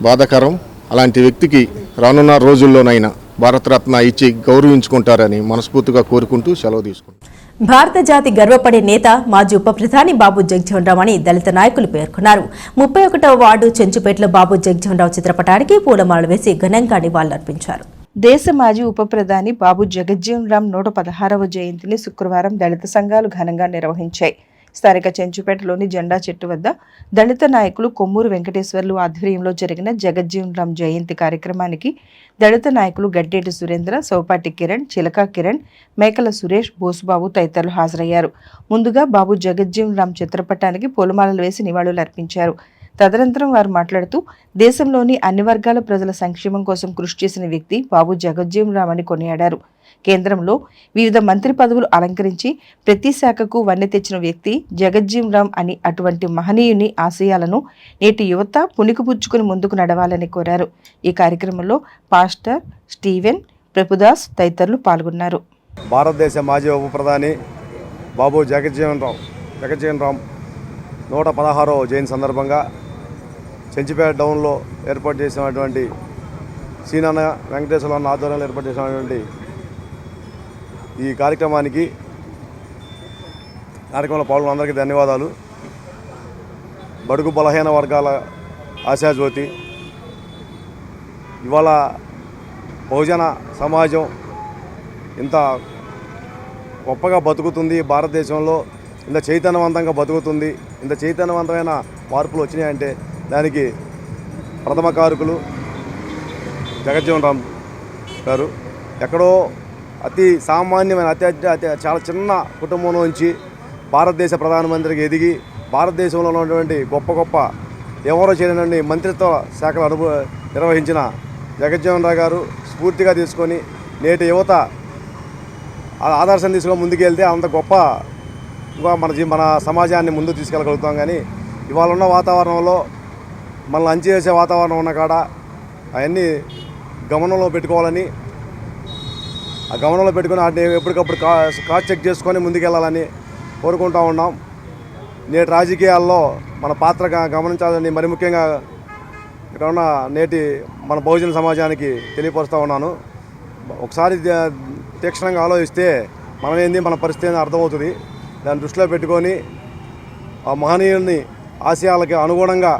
బాధాకరం. అలాంటి వ్యక్తికి రానున్న రోజుల్లోనైనా భారతరత్న ఇచ్చి గౌరవించుకుంటారని మనస్ఫూర్తిగా కోరుకుంటూ సెలవు తీసుకుంటాం. భారత జాతి గర్వపడే నేత మాజీ ఉప ప్రధాని బాబు జగజ్జీవన్ రావు అని దళిత నాయకులు పేర్కొన్నారు. 31వ వార్డు చెంచుపేటలో బాబు జగజ్జీవన్ రావు చిత్రపటానికి పూలమాలలు వేసి ఘనంగా నివాళులర్పించారు. దేశ మాజీ ఉప ప్రధాని బాబు జగజ్జీవన్ రామ్ 116వ జయంతిని శుక్రవారం దళిత సంఘాలు ఘనంగా నిర్వహించాయి. స్థానిక చెంచుపేటలోని జెండా చెట్టు వద్ద దళిత నాయకులు కొమ్మూరు వెంకటేశ్వర్లు ఆధ్వర్యంలో జరిగిన జగజ్జీవన్ రామ్ జయంతి కార్యక్రమానికి దళిత నాయకులు గడ్డేటి సురేంద్ర, సౌపాటి కిరణ్, చిలకా కిరణ్, మేకల సురేష్, బోసుబాబు తదితరులు హాజరయ్యారు. ముందుగా బాబు జగజ్జీవన్ రామ్ చిత్రపటానికి పూలమాలలు వేసి నివాళులర్పించారు. తదనంతరం వారు మాట్లాడుతూ దేశంలోని అన్ని వర్గాల ప్రజల సంక్షేమం కోసం కృషి చేసిన వ్యక్తి బాబు జగజ్జీవన్ రామ్ అని కొనియాడారు. కేంద్రంలో వివిధ మంత్రి పదవులు అలంకరించి ప్రతి శాఖకు వన్నె తెచ్చిన వ్యక్తి జగజ్జీవన్ రామ్ అని. అటువంటి మహనీయుని ఆశయాలను నేటి యువత పుణికిపుచ్చుకుని ముందుకు నడవాలని కోరారు. ఈ కార్యక్రమంలో పాస్టర్ స్టీవెన్, ప్రభుదాస్ తదితరులు పాల్గొన్నారు. భారతదేశ మాజీ ఉప ప్రధాని బాబు జగజ్జీవన్ రామ్ 116వ జయంతి సందర్భంగా చెంచిపేట డౌన్లో ఏర్పాటు చేసినటువంటి సీనన్న వెంకటేశ్వర ఆధ్వర్యంలో ఏర్పాటు చేసినటువంటి ఈ కార్యక్రమంలో పాల్గొన్న అందరికీ ధన్యవాదాలు. బడుగు బలహీన వర్గాల ఆశాజ్యోతి, ఇవాళ బహుజన సమాజం ఇంత గొప్పగా బతుకుతుంది, భారతదేశంలో ఇంత చైతన్యవంతంగా బతుకుతుంది, ఇంత చైతన్యవంతమైన మార్పులు వచ్చినాయంటే దానికి ప్రథమ కారకులు జగజ్జీవన్ రామ్ గారు. ఎక్కడో అతి సామాన్యమైన అతి చాలా చిన్న కుటుంబం నుంచి భారతదేశ ప్రధానమంత్రికి ఎదిగి భారతదేశంలో ఉన్నటువంటి గొప్ప ఎవరో చేయలేని మంత్రిత్వ శాఖలు నిర్వహించిన జగజ్జీవన్ రావు గారు స్ఫూర్తిగా తీసుకొని నేటి యువత ఆదర్శం తీసుకొని ముందుకెళ్తే అంత గొప్పగా మన సమాజాన్ని ముందుకు తీసుకెళ్ళగలుగుతాం. కానీ ఇవాళ ఉన్న వాతావరణంలో మనల్ని అంచివేసే వాతావరణం ఉన్న కాడ అవన్నీ గమనంలో పెట్టుకోవాలని, ఆ గమనంలో పెట్టుకుని వాటిని ఎప్పటికప్పుడు కాస్ట్ చెక్ చేసుకొని ముందుకెళ్ళాలని కోరుకుంటూ ఉన్నాం. నేటి రాజకీయాల్లో మన పాత్ర గమనించాలని మరి ముఖ్యంగా ఇక్కడ ఉన్న నేటి మన బహుజన సమాజానికి తెలియపరుస్తూ ఉన్నాను. ఒకసారి తీక్షణంగా ఆలోచిస్తే మనమేంది, మన పరిస్థితి ఏంది అర్థమవుతుంది. దాన్ని దృష్టిలో పెట్టుకొని ఆ మహనీయుని ఆశయాలకి అనుగుణంగా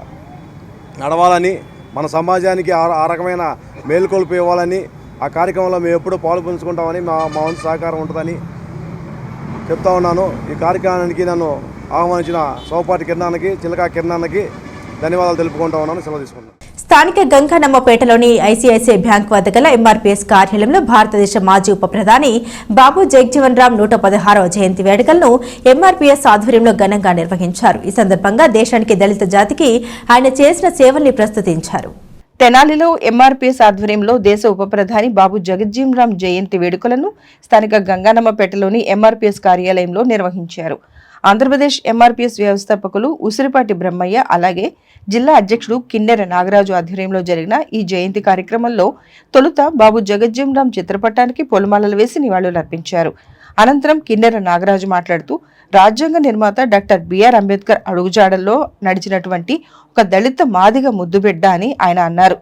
నడవాలని, మన సమాజానికి ఆ రకమైన మేలుకొల్పు ఇవ్వాలని, ఆ కార్యక్రమంలో మేము ఎప్పుడూ పాలు పంచుకుంటామని మా వంతు సహకారం ఉంటుందని చెప్తా ఉన్నాను. ఈ కార్యక్రమానికి నన్ను ఆహ్వానించిన సౌపాటి కిరణానికి, చిలకా కిరణానికి ధన్యవాదాలు తెలుపుకుంటా ఉన్నాను. సెలవు తీసుకుంటాను. స్థానిక గంగానమ్మపేటలోని ఐసీఐసీఐ బ్యాంక్ వద్ద గల ఎంఆర్పీఎస్ కార్యాలయంలో భారతదేశ మాజీ ఉప ప్రధాని బాబు జగజ్జీవన్ రామ్ 116వ జయంతి వేడుకలను ఎంఆర్పీఎస్ ఆధ్వర్యంలో ఘనంగా నిర్వహించారు. ఈ సందర్భంగా దేశానికి దళిత జాతికి ఆయన చేసిన సేవల్ని ప్రస్తుతించారు. తెనాలిలో ఎంఆర్పీఎస్ ఆధ్వర్యంలో దేశ ఉప ప్రధాని బాబు జగజ్జీవన్ రామ్ జయంతి వేడుకలను స్థానిక గంగానమ్మపేటలోని ఎంఆర్పీఎస్ కార్యాలయంలో నిర్వహించారు. ఆంధ్రప్రదేశ్ ఎంఆర్పీఎస్ వ్యవస్థాపకులు ఉసిరిపాటి బ్రహ్మయ్య, అలాగే జిల్లా అధ్యక్షుడు కిన్నెర నాగరాజు ఆధ్వర్యంలో జరిగిన ఈ జయంతి కార్యక్రమంలో తొలుత బాబు జగజ్జీవన్ రామ్ చిత్రపటానికి పూలమాలలు వేసి నివాళులర్పించారు. అనంతరం కిన్నెర నాగరాజు మాట్లాడుతూ రాజ్యాంగ నిర్మాత డాక్టర్ బిఆర్ అంబేద్కర్ అడుగుజాడల్లో నడిచినటువంటి ఒక దళిత మాదిగ ముద్దుబిడ్డ అని ఆయన అన్నారు.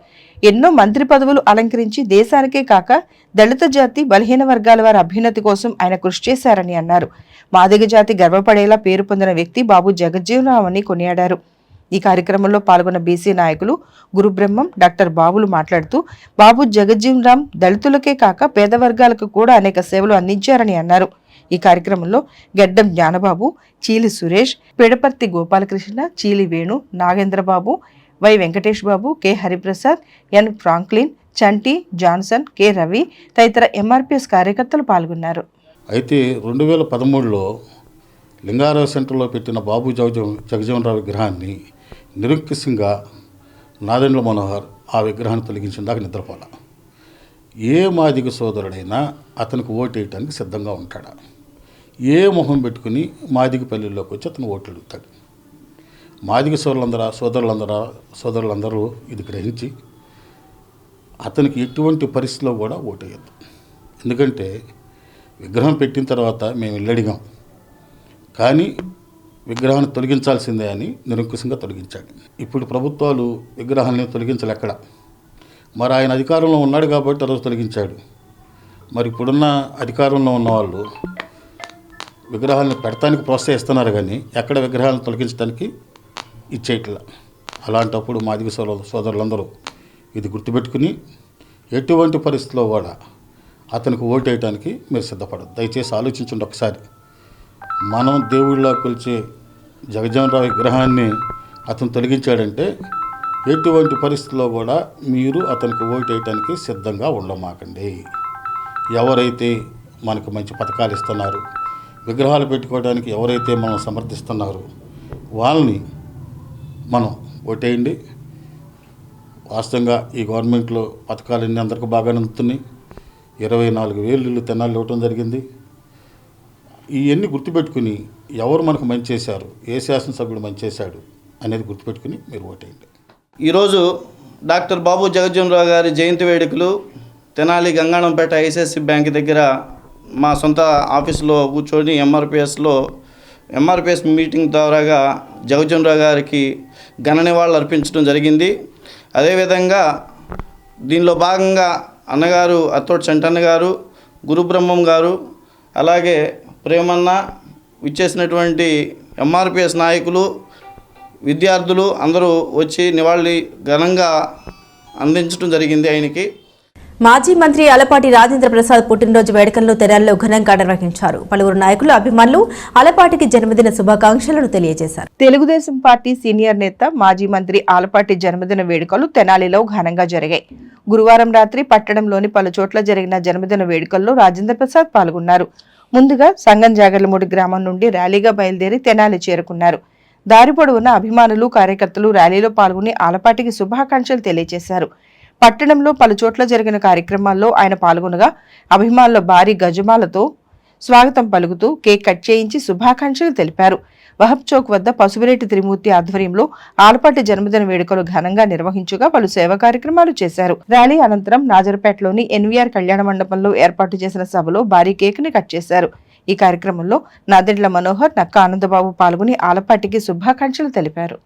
ఎన్నో మంత్రి పదవులు అలంకరించి దేశానికే కాక దళిత జాతి, బలహీన వర్గాల వారి అభ్యున్నతి కోసం ఆయన కృషి చేశారని అన్నారు. మాదిగ జాతి గర్వపడేలా పేరు పొందిన వ్యక్తి బాబు జగజ్జీవన్ రామ్ అని కొనియాడారు. ఈ కార్యక్రమంలో పాల్గొన్న బీసీ నాయకులు గురుబ్రహ్మం, డాక్టర్ బాబులు మాట్లాడుతూ బాబు జగజ్జీవన్ రామ్ దళితులకే కాక పేద వర్గాలకు కూడా అనేక సేవలు అందించారని అన్నారు. ఈ కార్యక్రమంలో Geddam Gnanababu, Cheeli Suresh, Pidaparthi Gopalakrishna, Cheeli Venu, Nagendrababu, Y Venkatesh Babu, K Hariprasad, N Franklin, Chanti, Johnson, K Ravi తదితర ఎంఆర్పిఎస్ కార్యకర్తలు పాల్గొన్నారు. అయితే 2013లో లింగారావు సెంటర్లో పెట్టిన బాబు జగజీవనరావు విగ్రహాన్ని నిరంకుశంగా నాదెండ్ల మనోహర్ ఆ విగ్రహాన్ని తొలగించిన దాకా నిద్రపోల. ఏ మాదిగ సోదరుడైనా అతనికి ఓటేయటానికి సిద్ధంగా ఉంటాడా? ఏ మొహం పెట్టుకుని మాదిగ పల్లెల్లోకి వచ్చి అతను ఓట్లు అడుగుతాడు? మాదిగ సోదరులందరూ ఇది గ్రహించి అతనికి ఎటువంటి పరిస్థితిలో కూడా ఓటేయద్దు. ఎందుకంటే విగ్రహం పెట్టిన తర్వాత మేము వెళ్ళడిగాం, కానీ విగ్రహాన్ని తొలగించాల్సిందే అని నిరంకుశంగా తొలగించాడు. ఇప్పుడు ప్రభుత్వాలు విగ్రహాన్ని తొలగించలేక్కడ. మరి ఆయన అధికారంలో ఉన్నాడు కాబట్టి ఆ రోజు తొలగించాడు. మరి ఇప్పుడున్న అధికారంలో ఉన్న వాళ్ళు విగ్రహాలను పెడతానికి ప్రోత్సహిస్తున్నారు, కానీ ఎక్కడ విగ్రహాలను తొలగించడానికి ఇచ్చేయట్లా. అలాంటప్పుడు మాదిగ సోదరులందరూ ఇది గుర్తుపెట్టుకుని ఎటువంటి పరిస్థితిలో కూడా అతనికి ఓటేయటానికి మీరు సిద్ధపడదు. దయచేసి ఆలోచించండి ఒకసారి. మనం దేవుళ్ళ కొలిచే జగజీవనరావు విగ్రహాన్ని అతను తొలగించాడంటే ఎటువంటి పరిస్థితుల్లో కూడా మీరు అతనికి ఓటేయటానికి సిద్ధంగా ఉండమాకండి. ఎవరైతే మనకు మంచి పథకాలు ఇస్తున్నారు, విగ్రహాలు పెట్టుకోవడానికి ఎవరైతే మనం సమర్థిస్తున్నారో వాళ్ళని మనం ఓటేయండి. వాస్తవంగా ఈ గవర్నమెంట్లో పథకాలన్నీ అందరికీ బాగా అందుతున్నాయి. 24,000 ఇళ్ళు తెనాలి ఇవ్వటం జరిగింది. ఇవన్నీ గుర్తుపెట్టుకుని ఎవరు మనకు మంచి చేశారు, ఏ శాసనసభ్యుడు మంచి చేశాడు అనేది గుర్తుపెట్టుకుని మీరు ఓటేయండి. ఈరోజు డాక్టర్ బాబు జగజ్జీవనరావు గారి జయంతి వేడుకలు తెనాలి గంగాణంపేట ఐసిఐసిఐ బ్యాంక్ దగ్గర మా సొంత ఆఫీసులో కూర్చొని ఎంఆర్పిఎస్ మీటింగ్ ద్వారాగా జగజ్జీవనరావు గారికి ఘన నివాళులు అర్పించడం జరిగింది. అదేవిధంగా దీనిలో భాగంగా అన్నగారు అత్తోటి చంటన్న గారు, గురుబ్రహ్మం గారు, అలాగే ప్రేమన్న, విచ్చేసినటువంటి ఎంఆర్పిఎస్ నాయకులు, విద్యార్థులు అందరూ వచ్చి నివాళి ఘనంగా అందించడం జరిగింది ఆయనకి. మాజీ మంత్రి అలపాటి రాజేంద్ర ప్రసాద్ పుట్టినరోజు వేడుకలను తెనాలిలో ఘనంగా నిర్వహించారు. పలువురు నాయకులు, అభిమానులు అలపాటికి జన్మదిన శుభాకాంక్షలను తెలియజేశారు. తెలుగుదేశం పార్టీ సీనియర్ నేత మాజీ మంత్రి ఆలపాటి జన్మదిన వేడుకలు తెనాలిలో ఘనంగా జరిగాయి. గురువారం రాత్రి పట్టణంలోని పలు చోట్ల జరిగిన జన్మదిన వేడుకల్లో రాజేంద్ర ప్రసాద్ పాల్గొన్నారు. ముందుగా సంగం జాగర్లమూడి గ్రామం నుండి ర్యాలీగా బయలుదేరి తెనాలి చేరుకున్నారు. దారి పొడవున అభిమానులు, కార్యకర్తలు ర్యాలీలో పాల్గొని ఆలపాటికి శుభాకాంక్షలు తెలియజేశారు. పట్టణంలో పలు చోట్ల జరిగిన కార్యక్రమాల్లో ఆయన పాల్గొనగా అభిమానుల భారీ గజమాలతో స్వాగతం పలుకుతూ కేక్ కట్ చేయించి శుభాకాంక్షలు తెలిపారు. వహబ్ చౌక్ వద్ద పసుపురేటి త్రిమూర్తి ఆధ్వర్యంలో ఆలపాటి జన్మదిన వేడుకలు ఘనంగా నిర్వహించగా పలు సేవా కార్యక్రమాలు చేశారు. ర్యాలీ అనంతరం నాజర్పేటలోని ఎన్వీఆర్ కళ్యాణ మండపంలో ఏర్పాటు చేసిన సభలో భారీ కేక్ ని కట్ చేశారు. ఈ కార్యక్రమంలో నాదెండ్ల మనోహర్, నక్క ఆనందబాబు పాల్గొని ఆలపాటికి శుభాకాంక్షలు తెలిపారు.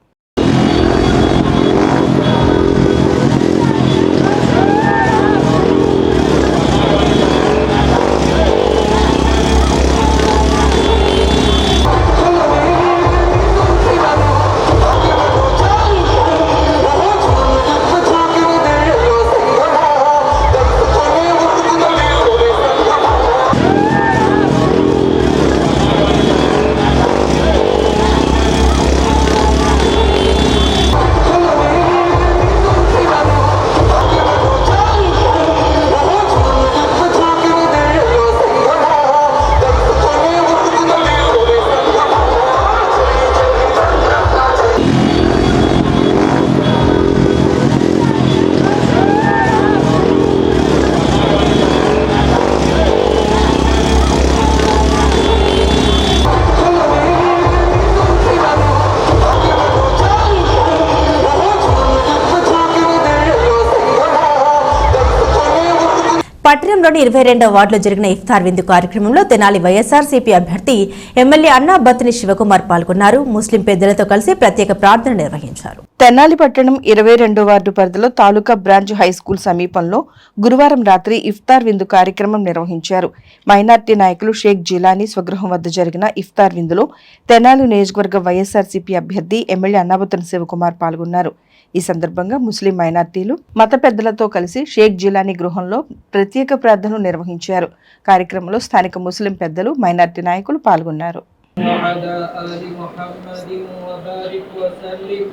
పట్టణంలోని 22వ వార్డులో జరిగిన ఇఫ్తార్ విందు కార్యక్రమంలో తెనాలి వైఎస్ఆర్సీపీ అభ్యర్థి ఎమ్మెల్యే అన్నా బత్తిని శివకుమార్ పాల్గొన్నారు. ముస్లిం పెద్దలతో కలిసి ప్రత్యేక ప్రార్థన నిర్వహించారు. తెనాలి పట్టణం 22వ వార్డు పరిధిలో తాలూకా బ్రాంచ్ హైస్కూల్ సమీపంలో గురువారం రాత్రి ఇఫ్తార్ విందు కార్యక్రమం నిర్వహించారు. మైనార్టీ నాయకులు షేక్ జిలానీ స్వగృహం వద్ద జరిగిన ఇఫ్తార్ విందులో తెనాలి నియోజకవర్గ వైఎస్ఆర్సీపీ అభ్యర్థి ఎమ్మెల్యే అన్నా బత్తిని శివకుమార్ పాల్గొన్నారు. ఈ సందర్భంగా ముస్లిం మైనార్టీలు మత పెద్దలతో కలిసి షేక్ జిలానీ గృహంలో ప్రత్యేక ప్రత్యేక ప్రార్థనలు నిర్వహించారు. కార్యక్రమంలో స్థానిక ముస్లిం పెద్దలు, మైనారిటీ నాయకులు పాల్గొన్నారు. وعلى آل محمد وبارك وسلم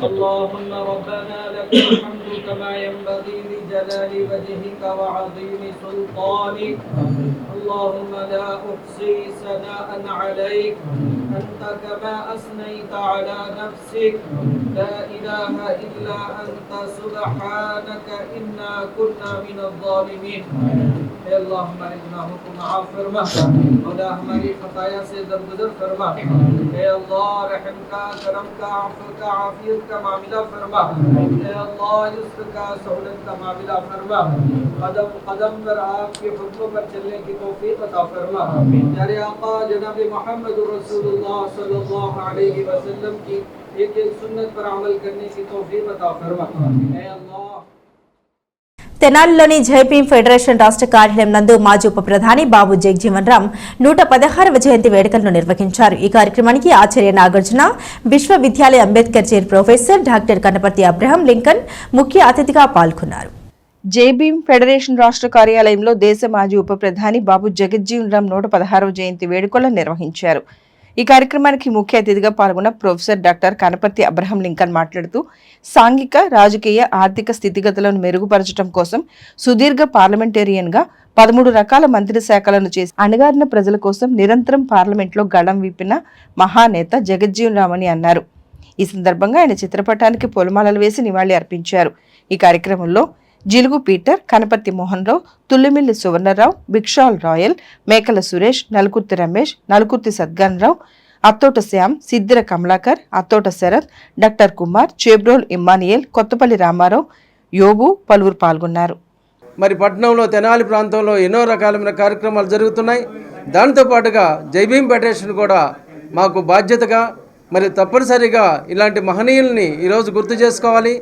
اللهم ربنا لك الحمد كما ينبغي لجلال وجهك وعظيم سلطانك اللهم لا أحصي ثناء عليك أنت كما أثنيت على نفسك لا إله إلا أنت سبحانك إنا كنا من الظالمين اے اللہ ہمارے گناہوں کو معاف فرما مولا ہماری خطایا سے درگزر فرما اے اللہ رحم کا کرم کا عفو کا عافیت کا معاملہ فرما اے اللہ یسر کا سہولت کا معاملہ فرما قدم قدم پر آپ کے حکموں پر چلنے کی توفیق عطا فرما پیارے آقا جناب محمد رسول اللہ صلی اللہ علیہ وسلم کی ایک ایک سنت پر عمل کرنے کی توفیق عطا فرما اے اللہ. తెనాలిలోని జైభీం ఫెడరేషన్ రాష్ట్ర కార్యాలయం నందు మాజీ ఉప ప్రధాని బాబు జగజ్జీవన్ రామ్ 116వ జయంతి వేడుకలను నిర్వహించారు. ఈ కార్యక్రమానికి ఆచార్య నాగార్జున, విశ్వవిద్యాలయ Ambedkar chair professor doctor Kanaparthi Abraham Lincoln ముఖ్య అతిథిగా పాల్గొన్నారు. జైభీం ఫెడరేషన్ రాష్ట్ర కార్యాలయంలో దేశ మాజీ ఉప ప్రధాని బాబు జగజ్జీవన్ రామ్ 116వ జయంతి వేడుకలను నిర్వహించారు. ఈ కార్యక్రమానికి ముఖ్య అతిథిగా పాల్గొన్న professor doctor Kanaparthi Abraham Lincoln మాట్లాడుతూ సాంఘిక, రాజకీయ, ఆర్థిక స్థితిగతులను మెరుగుపరచడం కోసం సుదీర్ఘ పార్లమెంటేరియన్గా 13 రకాల మంత్రి శాఖలను చేసి అణగారిన ప్రజల కోసం నిరంతరం పార్లమెంట్లో గళం విప్పిన మహానేత జగజ్జీవన్ రామ్ అని అన్నారు. ఈ సందర్భంగా ఆయన చిత్రపటానికి పూలమాలలు వేసి నివాళి అర్పించారు. ఈ కార్యక్రమంలో జిలుగు పీటర్, కనపర్తి మోహన్ రావు, తుల్లిమిల్లి సువర్ణరావు, బిక్షాల్ రాయల్, మేకల సురేష్, నలుకుర్తి రమేష్, నలుకుర్తి సద్గన్ రావు, అత్తోట శ్యామ్, సిద్దిర కమలాకర్, అత్తోట శరత్, డాక్టర్ కుమార్, చేబ్రోల్ ఇమ్మానియల్, కొత్తపల్లి రామారావు, యోబు పలువురు పాల్గొన్నారు. మరి పట్టణంలో తెనాలి ప్రాంతంలో ఎన్నో రకాలైన కార్యక్రమాలు జరుగుతున్నాయి. దానితో పాటుగా జైభీం ఫెడరేషన్ కూడా మాకు బాధ్యతగా మరి తప్పనిసరిగా ఇలాంటి మహనీయుల్ని ఈరోజు గుర్తు చేసుకోవాలి.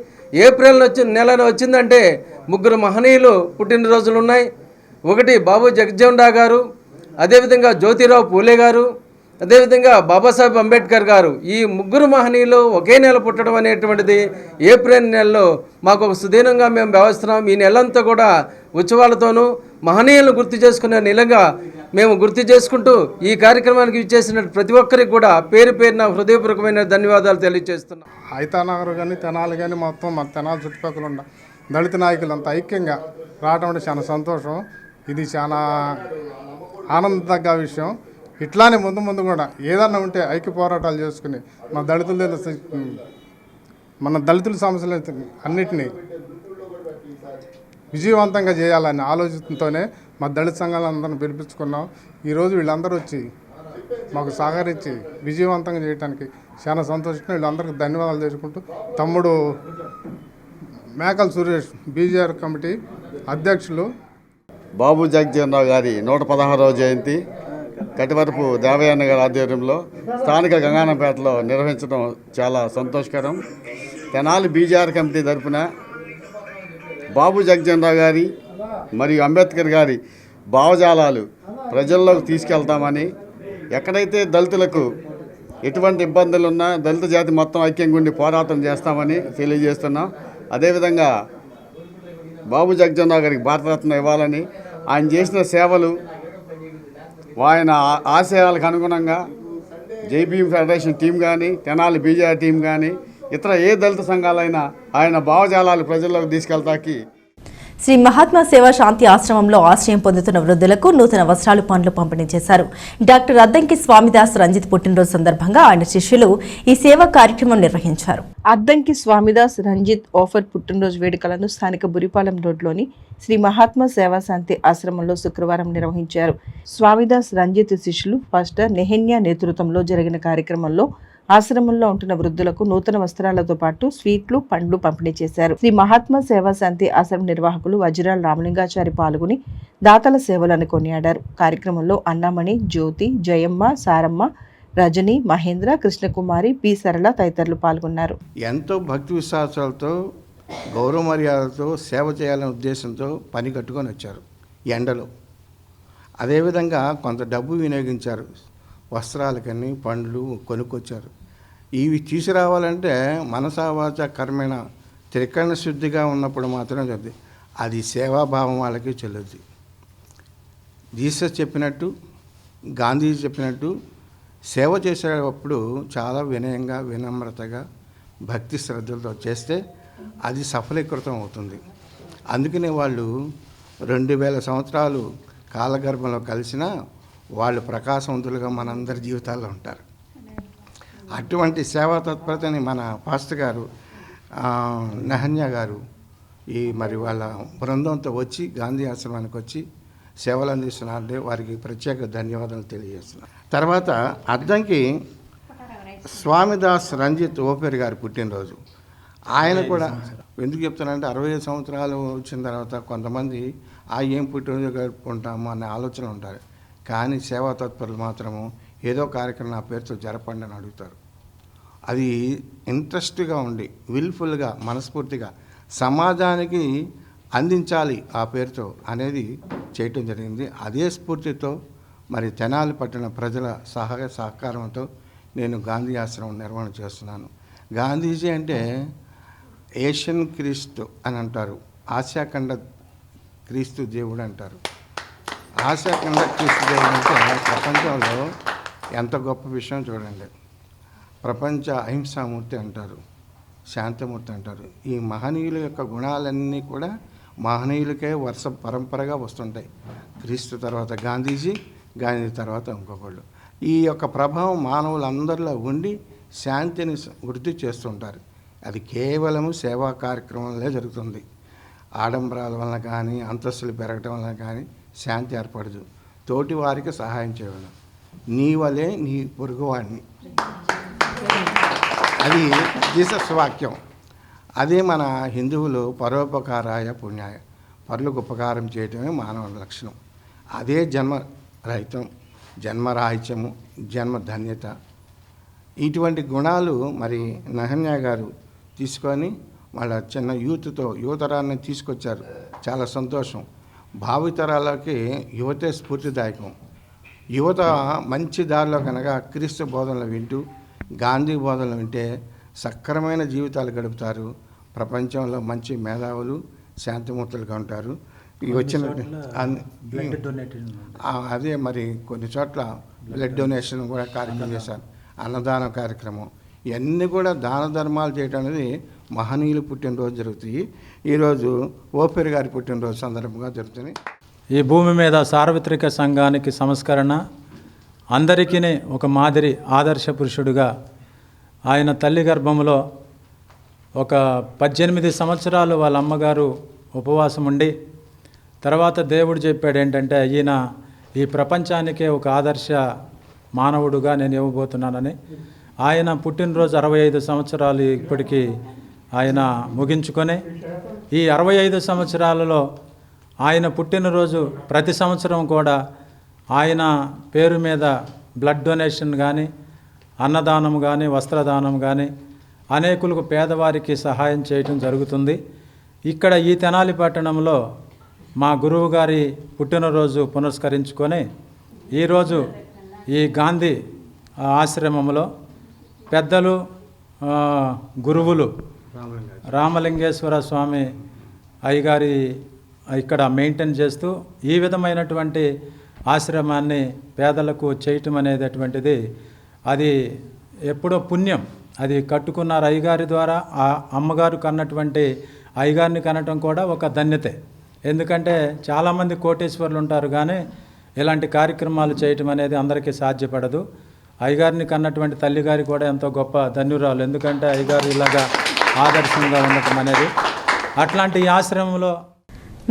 ఏప్రిల్ నెలలో వచ్చిందంటే 3 మహనీయులు పుట్టినరోజులు ఉన్నాయి. ఒకటి బాబు జగజ్జీవన్ రావు గారు, అదేవిధంగా జ్యోతిరావు పూలే గారు, అదేవిధంగా బాబాసాహెబ్ అంబేద్కర్ గారు. ఈ 3 మహనీయులు ఒకే నెల పుట్టడం అనేటువంటిది ఏప్రిల్ నెలలో మాకు ఒక సుదీనంగా మేము భావిస్తున్నాం. ఈ నెలంతా కూడా ఉత్సవాలతోనూ మహనీయులను గుర్తు చేసుకునే నెలగా మేము గుర్తు చేసుకుంటూ ఈ కార్యక్రమానికి ఇచ్చేసిన ప్రతి ఒక్కరికి కూడా పేరు పేరున హృదయపూర్వకమైన ధన్యవాదాలు తెలియజేస్తున్నాం. హైతానగర్ కానీ తెనాలి కానీ మొత్తం మన తెనాలి చుట్టుపక్కల ఉన్న దళిత నాయకులంతా ఐక్యంగా రావడం అంటే చాలా సంతోషం. ఇది చాలా ఆనందదగ్గ విషయం. ఇట్లానే ముందు ముందు కూడా ఏదన్నా ఉంటే ఐక్య పోరాటాలు చేసుకుని మన దళితుల సమస్యలు అన్నిటినీ విజయవంతంగా చేయాలనే ఆలోచనతోనే మా దళిత సంఘాలందరినీ పిలిపించుకున్నాం. ఈరోజు వీళ్ళందరూ వచ్చి మాకు సహకరించి విజయవంతంగా చేయడానికి చాలా సంతోషంగా వీళ్ళందరికీ ధన్యవాదాలు తెలుసుకుంటూ తమ్ముడు మేకల సురేష్ బీజేఆర్ కమిటీ అధ్యక్షులు బాబు జగజ్జీవన్ రావు గారి 116వ జయంతి కటివరపు దేవయ్యన్న గారి ఆధ్వర్యంలో స్థానిక గంగానంపేటలో నిర్వహించడం చాలా సంతోషకరం. తెనాలి బీజేఆర్ కమిటీ తరఫున బాబు జగజ్జీవన్ రావు గారి మరియు అంబేద్కర్ గారి భావజాలాలు ప్రజల్లోకి తీసుకెళ్తామని, ఎక్కడైతే దళితులకు ఎటువంటి ఇబ్బందులు ఉన్నా దళిత జాతి మొత్తం ఐక్యంగా ఉండి పోరాటం చేస్తామని తెలియజేస్తున్నాం. అదేవిధంగా బాబు జగజ్జీవన్ రావు గారికి భారతరత్న ఇవ్వాలని, ఆయన చేసిన సేవలు ఆయన ఆశయాలకు అనుగుణంగా జైభీం ఫెడరేషన్ టీం కానీ, తెనాలి బీజేఆర్ టీం కానీ, ఇతర ఏ దళిత సంఘాలైనా ఆయన భావజాలాలు ప్రజల్లోకి తీసుకెళ్తాకి శ్రీ మహాత్మా సేవా శాంతి ఆశ్రమంలో ఆశ్రయం పొందుతున్న వృద్ధులకు నూతన వస్త్రాలు, పండ్లు పంపిణీ చేశారు. డాక్టర్ అద్దంకి స్వామిదాస్ రంజిత్ పుట్టినరోజు సందర్భంగా ఆయన శిష్యులు ఈ సేవా కార్యక్రమం నిర్వహించారు. అద్దంకి స్వామిదాస్ రంజిత్ ఆఫర్ పుట్టినరోజు వేడుకలను స్థానిక బురిపాలెం రోడ్లోని శ్రీ మహాత్మా సేవా శాంతి ఆశ్రమంలో శుక్రవారం నిర్వహించారు. స్వామిదాస్ రంజిత్ శిష్యులు పాస్టర్ నెహన్యా నేతృత్వంలో జరిగిన కార్యక్రమంలో ఆశ్రమంలో ఉంటున్న వృద్ధులకు నూతన వస్త్రాలతో పాటు స్వీట్లు, పండ్లు పంపిణీ చేశారు. శ్రీ మహాత్మా సేవా శాంతి ఆశ్రమ నిర్వాహకులు వజ్రాల రామలింగాచారి పాల్గొని దాతల సేవలను కొనియాడారు. కార్యక్రమంలో అన్నామణి, జ్యోతి, జయమ్మ, సారమ్మ, రజని, మహేంద్ర, కృష్ణకుమారి, పి సరళ తదితరులు పాల్గొన్నారు. ఎంతో భక్తి విశ్వాసాలతో, గౌరవ మర్యాదలతో సేవ చేయాలనే ఉద్దేశంతో పని కట్టుకొని వచ్చారు ఎండలో. అదేవిధంగా కొంత డబ్బు వినియోగించారు. వస్త్రాలకని పండ్లు కొనుక్కొచ్చారు. ఇవి తీసుకురావాలంటే మనసా వాచ కర్మేణ త్రికరణ శుద్ధిగా ఉన్నప్పుడు మాత్రమే జరుగుతుంది. అది సేవాభావం వాళ్ళకి చెల్లుద్ది. జీసస్ చెప్పినట్టు, గాంధీజీ చెప్పినట్టు సేవ చేసేటప్పుడు చాలా వినయంగా, వినమ్రతగా, భక్తి శ్రద్ధలతో చేస్తే అది సఫలీకృతం అవుతుంది. అందుకనే వాళ్ళు 2000 సంవత్సరాలు కాలగర్భంలో కలిసినా వాళ్ళు ప్రకాశవంతులుగా మనందరి జీవితాల్లో ఉంటారు. అటువంటి సేవా తత్పరతని మన పాస్టర్ గారు నెహన్యా గారు మరి వాళ్ళ బృందంతో వచ్చి గాంధీ ఆశ్రమానికి వచ్చి సేవలు అందిస్తున్నారంటే వారికి ప్రత్యేక ధన్యవాదాలు తెలియజేస్తున్నారు. తర్వాత అద్దంకి స్వామిదాస్ రంజిత్ ఓపేర్ గారి పుట్టినరోజు. ఆయన కూడా ఎందుకు చెప్తానంటే 65 సంవత్సరాలు వచ్చిన తర్వాత కొంతమంది ఏం పుట్టినరోజు జరుపుకుంటాము అనే ఆలోచన ఉంటారు. కానీ సేవా తత్పరులు మాత్రము ఏదో కార్యక్రమం నా పేరుతో జరపండి అని అడుగుతారు. అది ఇంట్రెస్ట్గా ఉండి విల్ఫుల్గా మనస్ఫూర్తిగా సమాజానికి అందించాలి ఆ పేరుతో అనేది చేయటం జరిగింది. అదే స్ఫూర్తితో మరి తెనాలి పట్టణ ప్రజల సహాయ సహకారంతో నేను గాంధీ ఆశ్రమం నిర్వహణ చేస్తున్నాను. గాంధీజీ అంటే ఏషియన్ క్రీస్తు అని అంటారు, ఆసియాఖండ క్రీస్తు దేవుడు అంటారు. ఆసియాఖండ క్రీస్తు దేవుడు అంటే ప్రపంచంలో ఎంత గొప్ప విషయం చూడండి. ప్రపంచ అహింసామూర్తి అంటారు, శాంతమూర్తి అంటారు. ఈ మహనీయుల యొక్క గుణాలన్నీ కూడా మహనీయులకే వరుస పరంపరగా వస్తుంటాయి. క్రీస్తు తర్వాత గాంధీ తర్వాత ఇంకొకళ్ళు. ఈ యొక్క ప్రభావం మానవులందరిలో ఉండి శాంతిని వృద్ధి చేస్తుంటారు. అది కేవలము సేవా కార్యక్రమంలో జరుగుతుంది. ఆడంబరాల వలన కానీ అంతస్తులు పెరగటం వలన కానీ శాంతి ఏర్పడదు. తోటి వారికి సహాయం చేయడం, నీ వలే నీ పొరుగువాడిని, అది జీసస్ వాక్యం. అదే మన హిందువులు పరోపకారాయ పుణ్యాయ, పరులకు ఉపకారం చేయటమే మానవ లక్షణం. అదే జన్మరహితం, జన్మరాహిత్యము, జన్మధన్యత. ఇటువంటి గుణాలు మరి నెహన్యా గారు తీసుకొని వాళ్ళ చిన్న యువతరాన్ని తీసుకొచ్చారు. చాలా సంతోషం. భావితరాలకి యువతే స్ఫూర్తిదాయకం. యువత మంచి దారిలో కనుక క్రీస్తు బోధనలు వింటూ గాంధీ బోధనలు వింటే సక్రమైన జీవితాలు గడుపుతారు. ప్రపంచంలో మంచి మేధావులు, శాంతిమూర్తులుగా ఉంటారు. అదే మరి కొన్ని చోట్ల బ్లడ్ డొనేషన్ కూడా కార్యక్రమం చేశారు, అన్నదాన కార్యక్రమం. ఇవన్నీ కూడా దాన ధర్మాలు చేయడం అనేది మహనీయులు పుట్టినరోజు జరుగుతాయి. ఈరోజు ఓపేర్ గారి పుట్టినరోజు సందర్భంగా జరుగుతుంది. ఈ భూమి మీద సార్వత్రిక సంఘానికి సంస్కరణ, అందరికీ ఒక మాదిరి ఆదర్శ పురుషుడుగా ఆయన తల్లి గర్భంలో ఒక 18 సంవత్సరాలు వాళ్ళ అమ్మగారు ఉపవాసం ఉండి తర్వాత దేవుడు చెప్పాడు ఏంటంటే ఈయన ఈ ప్రపంచానికే ఒక ఆదర్శ మానవుడుగా నేను ఇవ్వబోతున్నానని. ఆయన పుట్టినరోజు 65 సంవత్సరాలు ఇప్పటికీ ఆయన ముగించుకొని ఈ 65 సంవత్సరాలలో ఆయన పుట్టినరోజు ప్రతి సంవత్సరం కూడా ఆయన పేరు మీద బ్లడ్ డొనేషన్ కానీ, అన్నదానం కానీ, వస్త్రదానం కానీ, అనేకులకు పేదవారికి సహాయం చేయటం జరుగుతుంది. ఇక్కడ ఈ తెనాలి పట్టణంలో మా గురువు గారి పుట్టినరోజు పునస్కరించుకొని ఈరోజు ఈ గాంధీ ఆశ్రమంలో పెద్దలు, గురువులు రామలింగేశ్వర స్వామి అయ్యగారి ఇక్కడ మెయింటైన్ చేస్తూ ఈ విధమైనటువంటి ఆశ్రమాన్ని పేదలకు చేయటం అనేటటువంటిది అది ఎప్పుడో పుణ్యం. అది కట్టుకున్నారు అయ్యగారి ద్వారా. ఆ అమ్మగారు కన్నటువంటి అయ్యగారిని కనటం కూడా ఒక ధన్యతే. ఎందుకంటే చాలామంది కోటేశ్వర్లు ఉంటారు కానీ ఇలాంటి కార్యక్రమాలు చేయటం అనేది అందరికీ సాధ్యపడదు. అయ్యగారిని కన్నటువంటి తల్లిగారి కూడా ఎంతో గొప్ప ధన్యురాలు. ఎందుకంటే అయ్యగారు ఇలాగా ఆదర్శంగా ఉండటం అనేది. అట్లాంటి ఈ ఆశ్రమంలో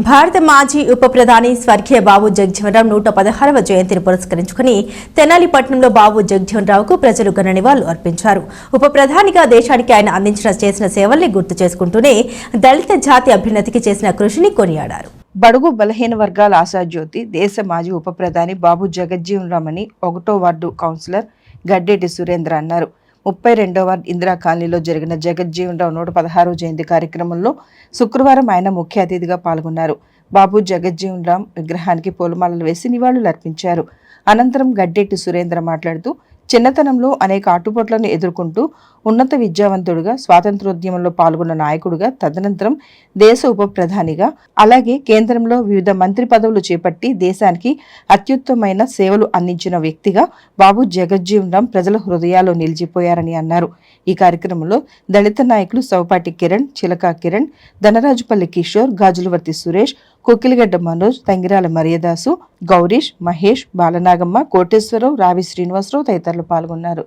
భారత మాజీ ఉప ప్రధాని స్వర్గీయ బాబు జగజ్జీవన్ 116వ జయంతిని పురస్కరించుకుని తెనాలి పట్టణంలో బాబు జగజ్జీవన్ రావుకు ప్రజలు ఘన నివాళులు అర్పించారు. ఉప ప్రధానిగా దేశానికి ఆయన చేసిన సేవల్ని గుర్తు చేసుకుంటూనే దళిత జాతి అభ్యున్నతికి చేసిన కృషిని కొనియాడారు. బడుగు బలహీన వర్గాల ఆశాజ్యోతి, దేశ మాజీ ఉప ప్రధాని బాబు జగజ్జీవన్ రామ్ అని 1వ వార్డు కౌన్సిలర్ గడ్డేటి సురేంద్ర అన్నారు. 32వ వార్డు ఇందిరా కాలనీలో జరిగిన జగజ్జీవన్ రావు 116వ జయంతి కార్యక్రమంలో శుక్రవారం ఆయన ముఖ్య అతిథిగా పాల్గొన్నారు. బాబు జగజ్జీవన్ రామ్ విగ్రహానికి పూలమాలలు వేసి నివాళులు అర్పించారు. అనంతరం గడ్డేటి సురేంద్ర మాట్లాడుతూ చిన్నతనంలో అనేక ఆటుపోట్లను ఎదుర్కొంటూ ఉన్నత విద్యావంతుడిగా, స్వాతంత్రోద్యమంలో పాల్గొన్న నాయకుడిగా, తదనంతరం దేశ ఉప ప్రధానిగా, అలాగే కేంద్రంలో వివిధ మంత్రి పదవులు చేపట్టి దేశానికి అత్యుత్తమైన సేవలు అందించిన వ్యక్తిగా బాబు జగజ్జీవన్ రామ్ ప్రజల హృదయాల్లో నిలిచిపోయారని అన్నారు. ఈ కార్యక్రమంలో దళిత నాయకులు సౌపాటి కిరణ్, చిలకా కిరణ్, ధనరాజుపల్లి కిషోర్, గాజులవర్తి సురేష్, కోకిలిగడ్డ మనోజ్, తంగిరాల మరియదాసు, గౌరీష్, మహేష్, బాలనాగమ్మ, కోటేశ్వరరావు, రావి శ్రీనివాసరావు తదితరులు పాల్గొన్నారు.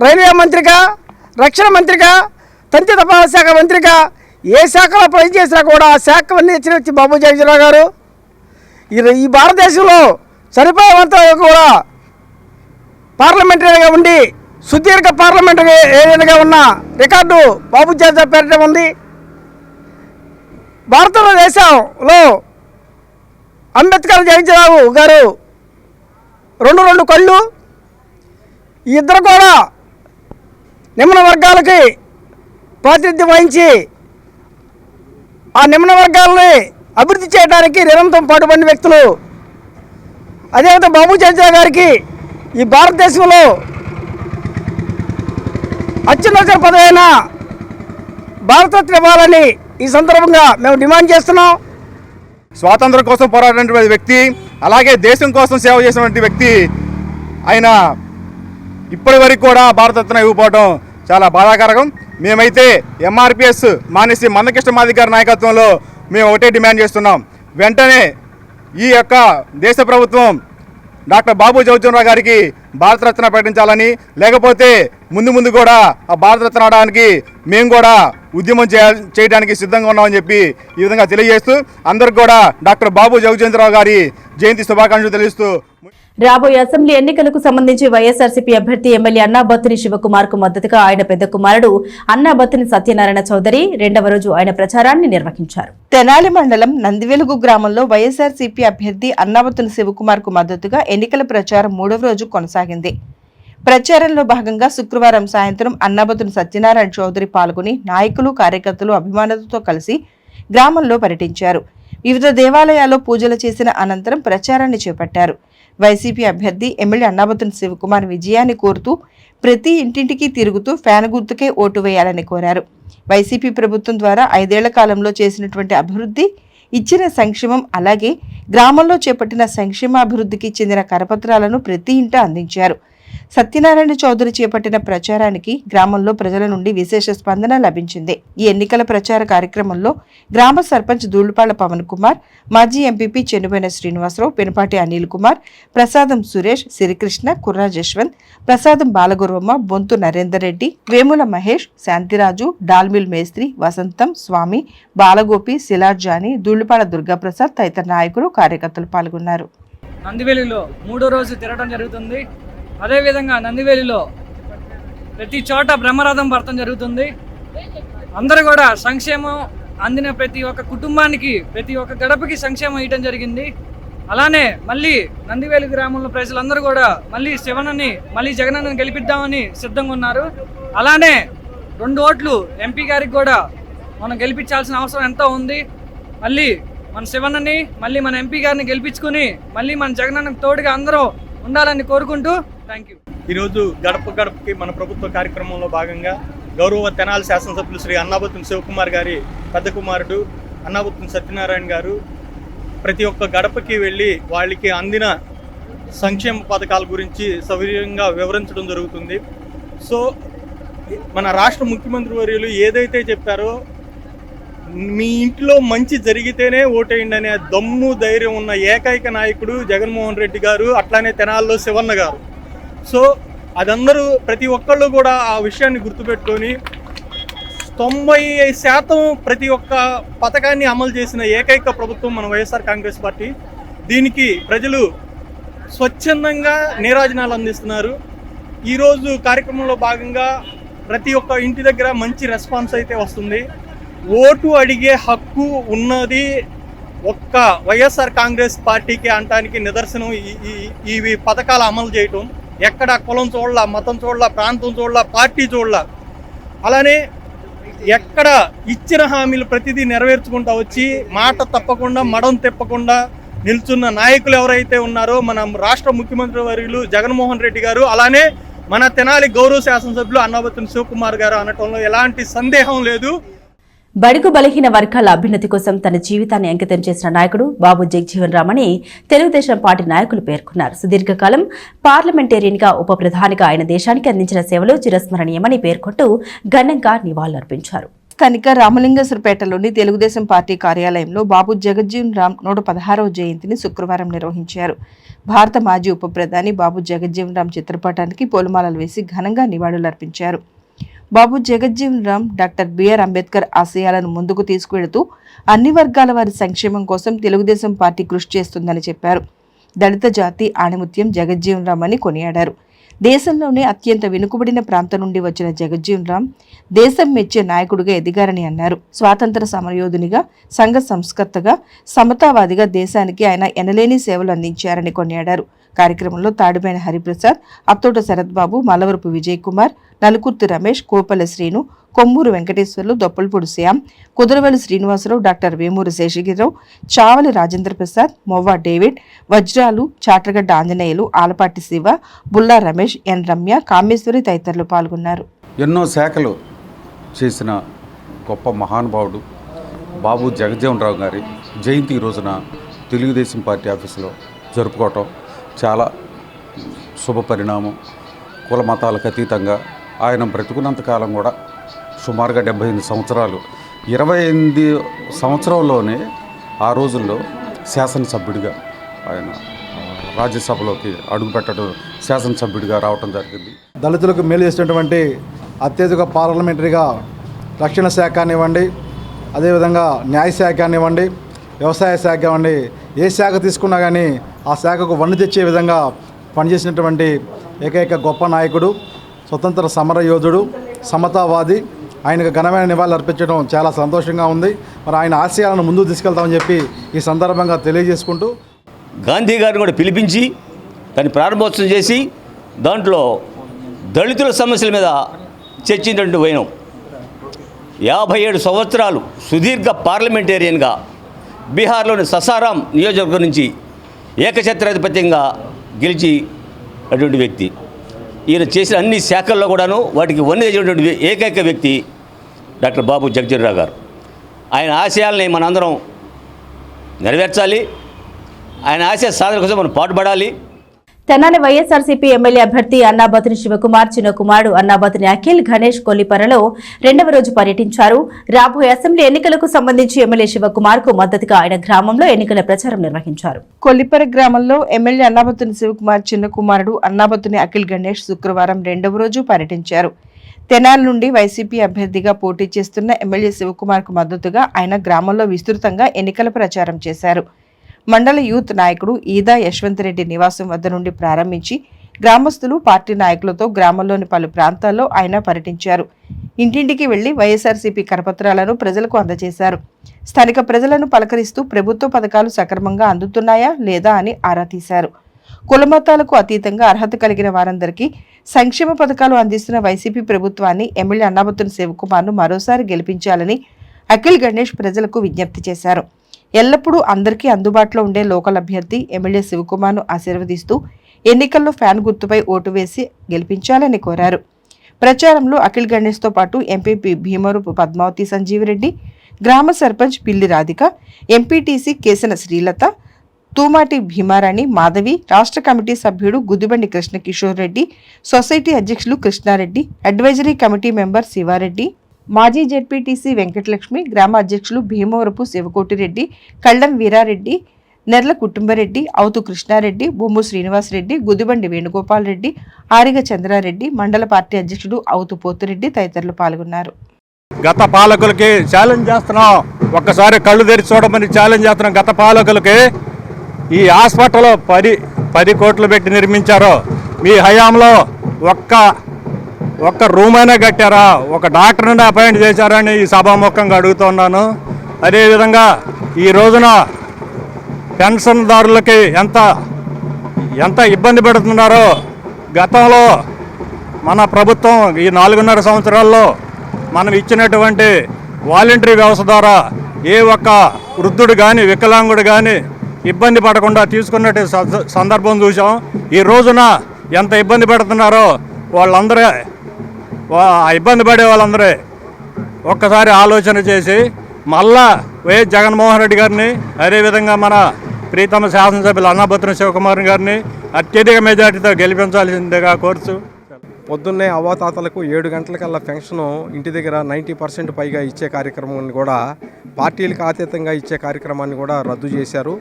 రైల్వే మంత్రిగా, రక్షణ మంత్రిగా, తంతి తపాలా శాఖ మంత్రిగా ఏ శాఖలో పనిచేసినా కూడా ఆ శాఖవన్నీ వచ్చి బాబు జగజ్జీవన్ గారు ఈ భారతదేశంలో సరిపోయేంత కూడా పార్లమెంటరీగా ఉండి సుదీర్ఘ పార్లమెంటరీ ఏరియాగా ఉన్న రికార్డు బాబు జగజ్జీవన్ పేరిట ఉంది. భారతదేశంలో అంబేద్కర్, జగజ్జీవన్ గారు రెండు కళ్ళు. ఈ ఇద్దరు కూడా నిమ్న వర్గాలకి ప్రాతినిధ్యం వహించి ఆ నిమ్న వర్గాలని అభివృద్ధి చేయడానికి నిరంతరం పాటుపడిన వ్యక్తులు. అదేవిధంగా బాబు జగజ్జీవన్ గారికి ఈ భారతదేశంలో అత్యున్నత పదవైన భారతరత్న ఇవ్వాలని ఈ సందర్భంగా మేము డిమాండ్ చేస్తున్నాం. స్వాతంత్రం కోసం పోరాడినటువంటి వ్యక్తి, అలాగే దేశం కోసం సేవ చేసినటువంటి వ్యక్తి ఆయన ఇప్పటి వరకు కూడా భారతరత్న ఇవ్వకపోవడం చాలా బాధాకరం. మేమైతే ఎంఆర్పిఎస్ మానేసి మందకృష్ణ మాదిగ గారి నాయకత్వంలో మేము ఒకటే డిమాండ్ చేస్తున్నాం. వెంటనే ఈ యొక్క దేశ ప్రభుత్వం డాక్టర్ బాబు జగజ్జీవన్ రామ్ గారికి భారతరత్న ప్రకటించాలని, లేకపోతే ముందు కూడా ఆ భారతరత్న అవడానికి మేము కూడా ఉద్యమం చేయడానికి సిద్ధంగా ఉన్నామని చెప్పి ఈ విధంగా తెలియజేస్తూ అందరికి కూడా డాక్టర్ బాబు జగజ్జీవన్ రామ్ గారి జయంతి శుభాకాంక్షలు తెలియజేస్తూ రాబోయే అసెంబ్లీ ఎన్నికలకు సంబంధించి వైఎస్ఆర్సీపీ అభ్యర్థి ఎమ్మెల్యే అన్నాబత్తుని శివకుమార్ కు మద్దతుగా ఆయన పెద్ద కుమారుడు అన్నాబత్తుని సత్యనారాయణ చౌదరి రెండవ రోజు ఆయన ప్రచారాన్ని నిర్వహించారు. తెనాలి మండలం నందివెలుగు గ్రామంలో వైఎస్ఆర్సీపీ అభ్యర్థి అన్నాబత్తుని శివకుమార్ కు మద్దతుగా ఎన్నికల ప్రచారం 3వ రోజు కొనసాగింది. ప్రచారంలో భాగంగా శుక్రవారం సాయంత్రం అన్నాబత్తుని సత్యనారాయణ చౌదరి పాల్గొని నాయకులు, కార్యకర్తలు, అభిమానులతో కలిసి గ్రామంలో పర్యటించారు. వివిధ దేవాలయాల్లో పూజలు చేసిన అనంతరం ప్రచారాన్ని చేపట్టారు. వైసీపీ అభ్యర్థి ఎమ్మెల్యే అన్నాబత్తుని శివకుమార్ విజయాన్ని కోరుతూ ప్రతి ఇంటింటికి తిరుగుతూ ఫ్యాన్ గుర్తుకే ఓటు వేయాలని కోరారు. వైసీపీ ప్రభుత్వం ద్వారా 5 ఏళ్ల కాలంలో చేసినటువంటి అభివృద్ధి, ఇచ్చిన సంక్షేమం, అలాగే గ్రామంలో చేపట్టిన సంక్షేమాభివృద్ధికి చెందిన కరపత్రాలను ప్రతి ఇంట అందించారు. సత్యనారాయణ చౌదరి చేపట్టిన ప్రచారానికి గ్రామంలో ప్రజల నుండి విశేష స్పందన లభించింది. ఈ ఎన్నికల ప్రచార కార్యక్రమంలో గ్రామ సర్పంచ్ దూళ్లపాళ్ల పవన్ కుమార్, మాజీ ఎంపీపీ చెన్నుబైన శ్రీనివాసరావు, పెనుపాటి అనిల్ కుమార్, ప్రసాదం సురేష్, సిరికృష్ణ, కుర్రా జశ్వంత్, ప్రసాదం బాలగురవమ్మ, బొంతు నరేందర్ రెడ్డి, వేముల మహేష్, శాంతిరాజు, డాల్మిల్ మేస్త్రి, వసంతం, స్వామి, బాలగోపి, శిలార్జాని, దూళ్లపాళ్ల దుర్గాప్రసాద్ తదితర నాయకులు, కార్యకర్తలు పాల్గొన్నారు. నందివేలిలో 3వ రోజు తిరగడం జరుగుతుంది. అదేవిధంగా నందివేలిలో ప్రతి చోట బ్రహ్మరథం పడటం జరుగుతుంది. అందరూ కూడా సంక్షేమం అందిన ప్రతి ఒక్క కుటుంబానికి, ప్రతి ఒక్క గడపకి సంక్షేమం ఇవ్వడం జరిగింది. అలానే మళ్ళీ నందివేలి గ్రామంలో ప్రజలందరూ కూడా మళ్ళీ శివనని, మళ్ళీ జగనన్నని గెలిపిద్దామని సిద్ధంగా ఉన్నారు. అలానే 2 ఓట్లు ఎంపీ గారికి కూడా మనం గెలిపించాల్సిన అవసరం ఎంతో ఉంది. మళ్ళీ మన శివనని, మళ్ళీ మన ఎంపీ గారిని గెలిపించుకుని మళ్ళీ మన జగనన్నకు తోడుగా అందరూ ఉండాలని కోరుకుంటూ థ్యాంక్ యూ. ఈరోజు గడప గడపకి మన ప్రభుత్వ కార్యక్రమంలో భాగంగా గౌరవ తెనాలి శాసనసభ్యులు శ్రీ అన్నాబత్తుని శివకుమార్ గారి పెద్ద కుమారుడు అన్నాబత్తుని సత్యనారాయణ గారు ప్రతి ఒక్క గడపకి వెళ్ళి వాళ్ళకి అందిన సంక్షేమ పథకాల గురించి సవివరంగా వివరించడం జరుగుతుంది. సో మన రాష్ట్ర ముఖ్యమంత్రి వర్యులు ఏదైతే చెప్పారో మీ ఇంట్లో మంచి జరిగితేనే ఓటేయండి అనే దమ్ము ధైర్యం ఉన్న ఏకైక నాయకుడు జగన్మోహన్ రెడ్డి గారు, అట్లానే తెనాల్లో శివన్న గారు. సో అదందరూ ప్రతి ఒక్కళ్ళు కూడా ఆ విషయాన్ని గుర్తుపెట్టుకొని 90% ప్రతి ఒక్క పథకాన్ని అమలు చేసిన ఏకైక ప్రభుత్వం మన వైఎస్ఆర్ కాంగ్రెస్ పార్టీ. దీనికి ప్రజలు స్వచ్ఛందంగా నీరాజనాలు అందిస్తున్నారు. ఈరోజు కార్యక్రమంలో భాగంగా ప్రతి ఒక్క ఇంటి దగ్గర మంచి రెస్పాన్స్ అయితే వస్తుంది. ఓటు అడిగే హక్కు ఉన్నది ఒక్క వైఎస్ఆర్ కాంగ్రెస్ పార్టీకి అనటానికి నిదర్శనం ఈ పథకాలు అమలు చేయటం. ఎక్కడ కులం చూడాల, మతం చూడాల, ప్రాంతం చూడాల, పార్టీ చూడాల. అలానే ఎక్కడ ఇచ్చిన హామీలు ప్రతిదీ నెరవేర్చుకుంటూ వచ్చి మాట తప్పకుండా, మడం తిప్పకుండా నిల్చున్న నాయకులు ఎవరైతే ఉన్నారో మన రాష్ట్ర ముఖ్యమంత్రి వర్యులు జగన్మోహన్ రెడ్డి గారు, అలానే మన తెనాలి గౌరవ శాసనసభ్యులు అన్నాబత్తుని శివకుమార్ గారు అనటంలో ఎలాంటి సందేహం లేదు. బడుగు బలహీన వర్గాల అభ్యున్నతి కోసం తన జీవితాన్ని అంకితం చేసిన నాయకుడు బాబు జగజ్జీవన్ రామ్ అని తెలుగుదేశం పార్టీ నాయకులు పేర్కొన్నారు. సుదీర్ఘకాలం పార్లమెంటేరియన్గా ఉప ప్రధానిగా ఆయన దేశానికి అందించిన సేవలు చిరస్మరణీయమని పేర్కొంటూ ఘనంగా నివాళులర్పించారు. స్థానిక రామలింగేశ్వరపేటలోని తెలుగుదేశం పార్టీ కార్యాలయంలో బాబు జగజ్జీవన్ రామ్ 116వ జయంతిని శుక్రవారం నిర్వహించారు. భారత మాజీ ఉప ప్రధాని బాబు జగజ్జీవన్ రామ్ చిత్రపటానికి పూలమాలలు వేసి ఘనంగా నివాళులర్పించారు. బాబు జగజ్జీవన్ రామ్ డాక్టర్ బిఆర్ అంబేద్కర్ ఆశయాలను ముందుకు తీసుకువెళుతూ అన్ని వర్గాల వారి సంక్షేమం కోసం తెలుగుదేశం పార్టీ కృషి చేస్తుందని చెప్పారు. దళిత జాతి ఆణిముత్యం జగజ్జీవన్ రామ్ అని కొనియాడారు. దేశంలోనే అత్యంత వెనుకబడిన ప్రాంతం నుండి వచ్చిన జగజ్జీవన్ రామ్ దేశం మెచ్చే నాయకుడిగా ఎదిగారని అన్నారు. స్వాతంత్ర సమరయోధునిగా, సంఘ సంస్కర్తగా, సమతావాదిగా దేశానికి ఆయన ఎనలేని సేవలు అందించారని కొనియాడారు. కార్యక్రమంలో తాడిపైన హరిప్రసాద్, అత్తోట శరత్బాబు, మల్లవరపు విజయ్ కుమార్, నలుకుర్తి రమేష్, కోపల్లి శ్రీను, కొమ్మూరు వెంకటేశ్వర్లు, దొప్పలపూడి శ్యామ్, కుదరవల్లి శ్రీనివాసరావు, డాక్టర్ వేమూరి శేషగిరిరావు, చావలి రాజేంద్ర ప్రసాద్, మొవ్వా డేవిడ్, వజ్రాలు, చాట్రగడ్డ ఆంజనేయులు, ఆలపాటి శివ, బుల్లా రమేష్, ఎన్ రమ్య, కామేశ్వరి తదితరులు పాల్గొన్నారు. ఎన్నో శాఖలు చేసిన గొప్ప మహానుభావుడు బాబు జగజ్జీవన్ రామ్ గారి జయంతి రోజున తెలుగుదేశం పార్టీ ఆఫీసులో జరుపుకోవటం చాలా శుభ పరిణామం. కుల మతాలకు అతీతంగా ఆయన బ్రతుకున్నంతకాలం కూడా సుమారుగా 78 సంవత్సరాలు, 28 సంవత్సరంలోనే ఆ రోజుల్లో శాసనసభ్యుడిగా ఆయన రాజ్యసభలోకి అడుగుపెట్టడం, శాసనసభ్యుడిగా రావడం జరిగింది. దళితులకు మేలు చేసినటువంటి అత్యధిక పార్లమెంటరీగా రక్షణ శాఖ కానివ్వండి, అదేవిధంగా న్యాయశాఖ కానివ్వండి, వ్యవసాయ శాఖ కానివ్వండి, ఏ శాఖ తీసుకున్నా కానీ ఆ శాఖకు వన్నె తెచ్చే విధంగా పనిచేసినటువంటి ఏకైక గొప్ప నాయకుడు, స్వతంత్ర సమర యోధుడు, సమతావాది. ఆయనకు ఘనమైన నివాళులు అర్పించడం చాలా సంతోషంగా ఉంది. మరి ఆయన ఆశయాలను ముందుకు తీసుకెళ్తామని చెప్పి ఈ సందర్భంగా తెలియజేసుకుంటూ గాంధీ గారిని కూడా పిలిపించి దాన్ని ప్రారంభోత్సవం చేసి దాంట్లో దళితుల సమస్యల మీద చర్చించినట్టు పోయినాం. 57 సంవత్సరాలు సుదీర్ఘ పార్లమెంటేరియన్గా బీహార్లోని ససారాం నియోజకవర్గం నుంచి ఏకఛత్రాధిపత్యంగా గెలిచి అటువంటి వ్యక్తి. ఈయన చేసిన అన్ని శాఖల్లో కూడాను వాటికి వన్నె తెచ్చినటువంటి ఏకైక వ్యక్తి డాక్టర్ బాబు జగజ్జీవన్ రామ్ గారు. ఆయన ఆశయాల్ని మనందరం నెరవేర్చాలి. ఆయన ఆశయ సాధన కోసం మనం పాటుపడాలి. తెనాలి వైఎస్ఆర్సీపీ ఎమ్మెల్యే అభ్యర్థి అన్నాబత్తుని శివకుమార్ చిన్న కుమారుడు అన్నాబత్తుని అఖిల్ గణేష్ కొల్లిపరలో 2వ రోజు పర్యటించారు. రాబోయే అసెంబ్లీ ఎన్నికలకు సంబంధించి ఎమ్మెల్యే శివకుమార్ కు మద్దతుగా ఆయన గ్రామంలో ఎన్నికల ప్రచారం నిర్వహించారు. కొల్లిపర గ్రామంలో ఎమ్మెల్యే అన్నాబత్తుని శివకుమార్ చిన్న కుమారుడు అన్నాబత్తుని అఖిల్ గణేష్ శుక్రవారం 2వ రోజు పర్యటించారు. తెనాలి నుండి వైసీపీ అభ్యర్థిగా పోటీ చేస్తున్న ఎమ్మెల్యే శివకుమార్ కు మద్దతుగా ఆయన గ్రామంలో విస్తృతంగా ఎన్నికల ప్రచారం చేశారు. మండల యూత్ నాయకుడు ఈదా యశ్వంతరెడ్డి నివాసం వద్ద నుండి ప్రారంభించి గ్రామస్తులు, పార్టీ నాయకులతో గ్రామంలోని పలు ప్రాంతాల్లో ఆయన పర్యటించారు. ఇంటింటికి వెళ్లి వైఎస్ఆర్సీపీ కరపత్రాలను ప్రజలకు అందజేశారు. స్థానిక ప్రజలను పలకరిస్తూ ప్రభుత్వ పథకాలు సక్రమంగా అందుతున్నాయా లేదా అని ఆరా తీశారు. కులమతాలకు అతీతంగా అర్హత కలిగిన వారందరికీ సంక్షేమ పథకాలు అందిస్తున్న వైసీపీ ప్రభుత్వాన్ని ఎమ్మెల్యే అన్నాబత్తుని శివకుమార్ను మరోసారి గెలిపించాలని అఖిల్ గణేష్ ప్రజలకు విజ్ఞప్తి చేశారు. ఎల్లప్పుడూ అందరికీ అందుబాటులో ఉండే లోకల్ అభ్యర్థి ఎమ్మెల్యే శివకుమార్ను ఆశీర్వదిస్తూ ఎన్నికల్లో ఫ్యాన్ గుర్తుపై ఓటు వేసి గెలిపించాలని కోరారు. ప్రచారంలో అఖిల్ గణేష్తో పాటు ఎంపీపీ భీమరూపు పద్మావతి సంజీవిరెడ్డి, గ్రామ సర్పంచ్ పిల్లి రాధిక, ఎంపీటీసీ కేసన శ్రీలత, తూమాటి భీమారాణి, మాధవి, రాష్ట్ర కమిటీ సభ్యుడు గుదిబండి కృష్ణకిషోర్ రెడ్డి, సొసైటీ అధ్యక్షులు Krishnareddy, advisory committee member Sivareddy, మాజీ జెడ్పీటీసీ వెంకటలక్ష్మి, గ్రామ అధ్యక్షులు భీమవరపు శివకోటిరెడ్డి, కళ్లం వీరారెడ్డి, నెర్ల కుటుంబరెడ్డి, అవుతు కృష్ణారెడ్డి, బొమ్ము శ్రీనివాసరెడ్డి, గుదిబండి వేణుగోపాల్ రెడ్డి, ఆరిగ చంద్రారెడ్డి, మండల పార్టీ అధ్యక్షుడు అవుతు పోతురెడ్డి తదితరులు పాల్గొన్నారు. గత పాలకులకి ఛాలెంజ్ చేస్తున్నాం, ఒక్కసారి కళ్ళు తెరిచి చూడమని ఛాలెంజ్ చేస్తున్నాం. గత పాలకులకి ఈ హాస్పిటల్ 10 కోట్లు పెట్టి నిర్మించారు. మీ హయాంలో ఒక్క రూమ్ అయినా కట్టారా? ఒక డాక్టర్ని అపాయింట్ చేశారని ఈ సభాముఖంగా అడుగుతున్నాను. అదేవిధంగా ఈ రోజున పెన్షన్దారులకి ఎంత ఇబ్బంది పెడుతున్నారో గతంలో మన ప్రభుత్వం ఈ 4.5 సంవత్సరాల్లో మనం ఇచ్చినటువంటి వాలంటరీ వ్యవస్థ ద్వారా ఏ ఒక్క వృద్ధుడు కానీ వికలాంగుడు కానీ ఇబ్బంది పడకుండా తీసుకున్నట్టు సందర్భం చూసాం. ఈ రోజున ఎంత ఇబ్బంది పెడుతున్నారో వాళ్ళందరే ఇబ్బంది పడే వాళ్ళందరే ఒక్కసారి ఆలోచన చేసి మళ్ళా వైఎస్ జగన్మోహన్ రెడ్డి గారిని, అదేవిధంగా మన ప్రీతమ శాసనసభ్యులు అన్నాబత్తుని శివకుమార్ గారిని అత్యధిక మెజార్టీతో గెలిపించాల్సిందిగా కోరుతూ, పొద్దున్నే అవ్వాతాతలకు 7 గంటలకల్లా పెన్షను ఇంటి దగ్గర 90% పైగా ఇచ్చే కార్యక్రమాన్ని కూడా పార్టీలకు అతీతంగా ఇచ్చే కార్యక్రమాన్ని కూడా రద్దు చేశారు.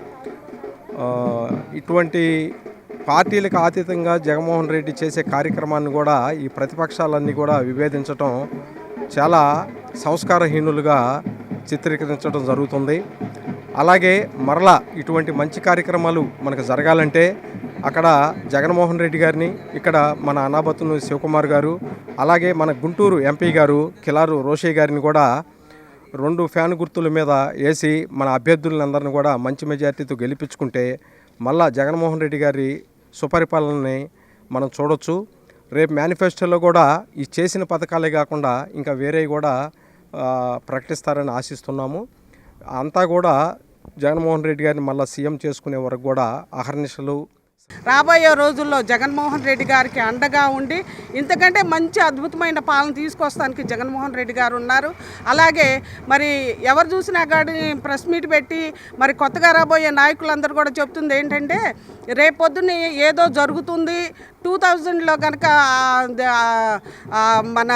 ఇటువంటి పార్టీలకు అతీతంగా జగన్మోహన్ రెడ్డి చేసే కార్యక్రమాన్ని కూడా ఈ ప్రతిపక్షాలన్నీ కూడా విభేదించడం, చాలా సంస్కారహీనులుగా చిత్రీకరించడం జరుగుతుంది. అలాగే మరలా ఇటువంటి మంచి కార్యక్రమాలు మనకు జరగాలంటే అక్కడ జగన్మోహన్ రెడ్డి గారిని, ఇక్కడ మన అన్నాబత్తుని శివకుమార్ గారు, అలాగే మన గుంటూరు ఎంపీ గారు కిలారు రోషయ్య గారిని కూడా 2 ఫ్యాన్ గుర్తుల మీద వేసి మన అభ్యర్థులందరినీ కూడా మంచి మెజార్టీతో గెలిపించుకుంటే మళ్ళా జగన్మోహన్ రెడ్డి గారి సుపరిపాలనని మనం చూడొచ్చు. రేపు మేనిఫెస్టోలో కూడా ఈ చేసిన పథకాలే కాకుండా ఇంకా వేరే కూడా ప్రకటిస్తారని ఆశిస్తున్నాము. అంతా కూడా జగన్మోహన్ రెడ్డి గారిని మళ్ళీ సీఎం చేసుకునే వరకు కూడా అహర్నిశలు రాబోయే రోజుల్లో జగన్మోహన్ రెడ్డి గారికి అండగా ఉండి ఇంతకంటే మంచి అద్భుతమైన పాలన తీసుకొస్తానికి జగన్మోహన్ రెడ్డి గారు ఉన్నారు. అలాగే మరి ఎవరు చూసినా కానీ ప్రెస్ మీట్ పెట్టి మరి కొత్తగా రాబోయే నాయకులందరూ కూడా చెప్తుంది ఏంటంటే రేపొద్దున ఏదో జరుగుతుంది 2000లో కనుక మన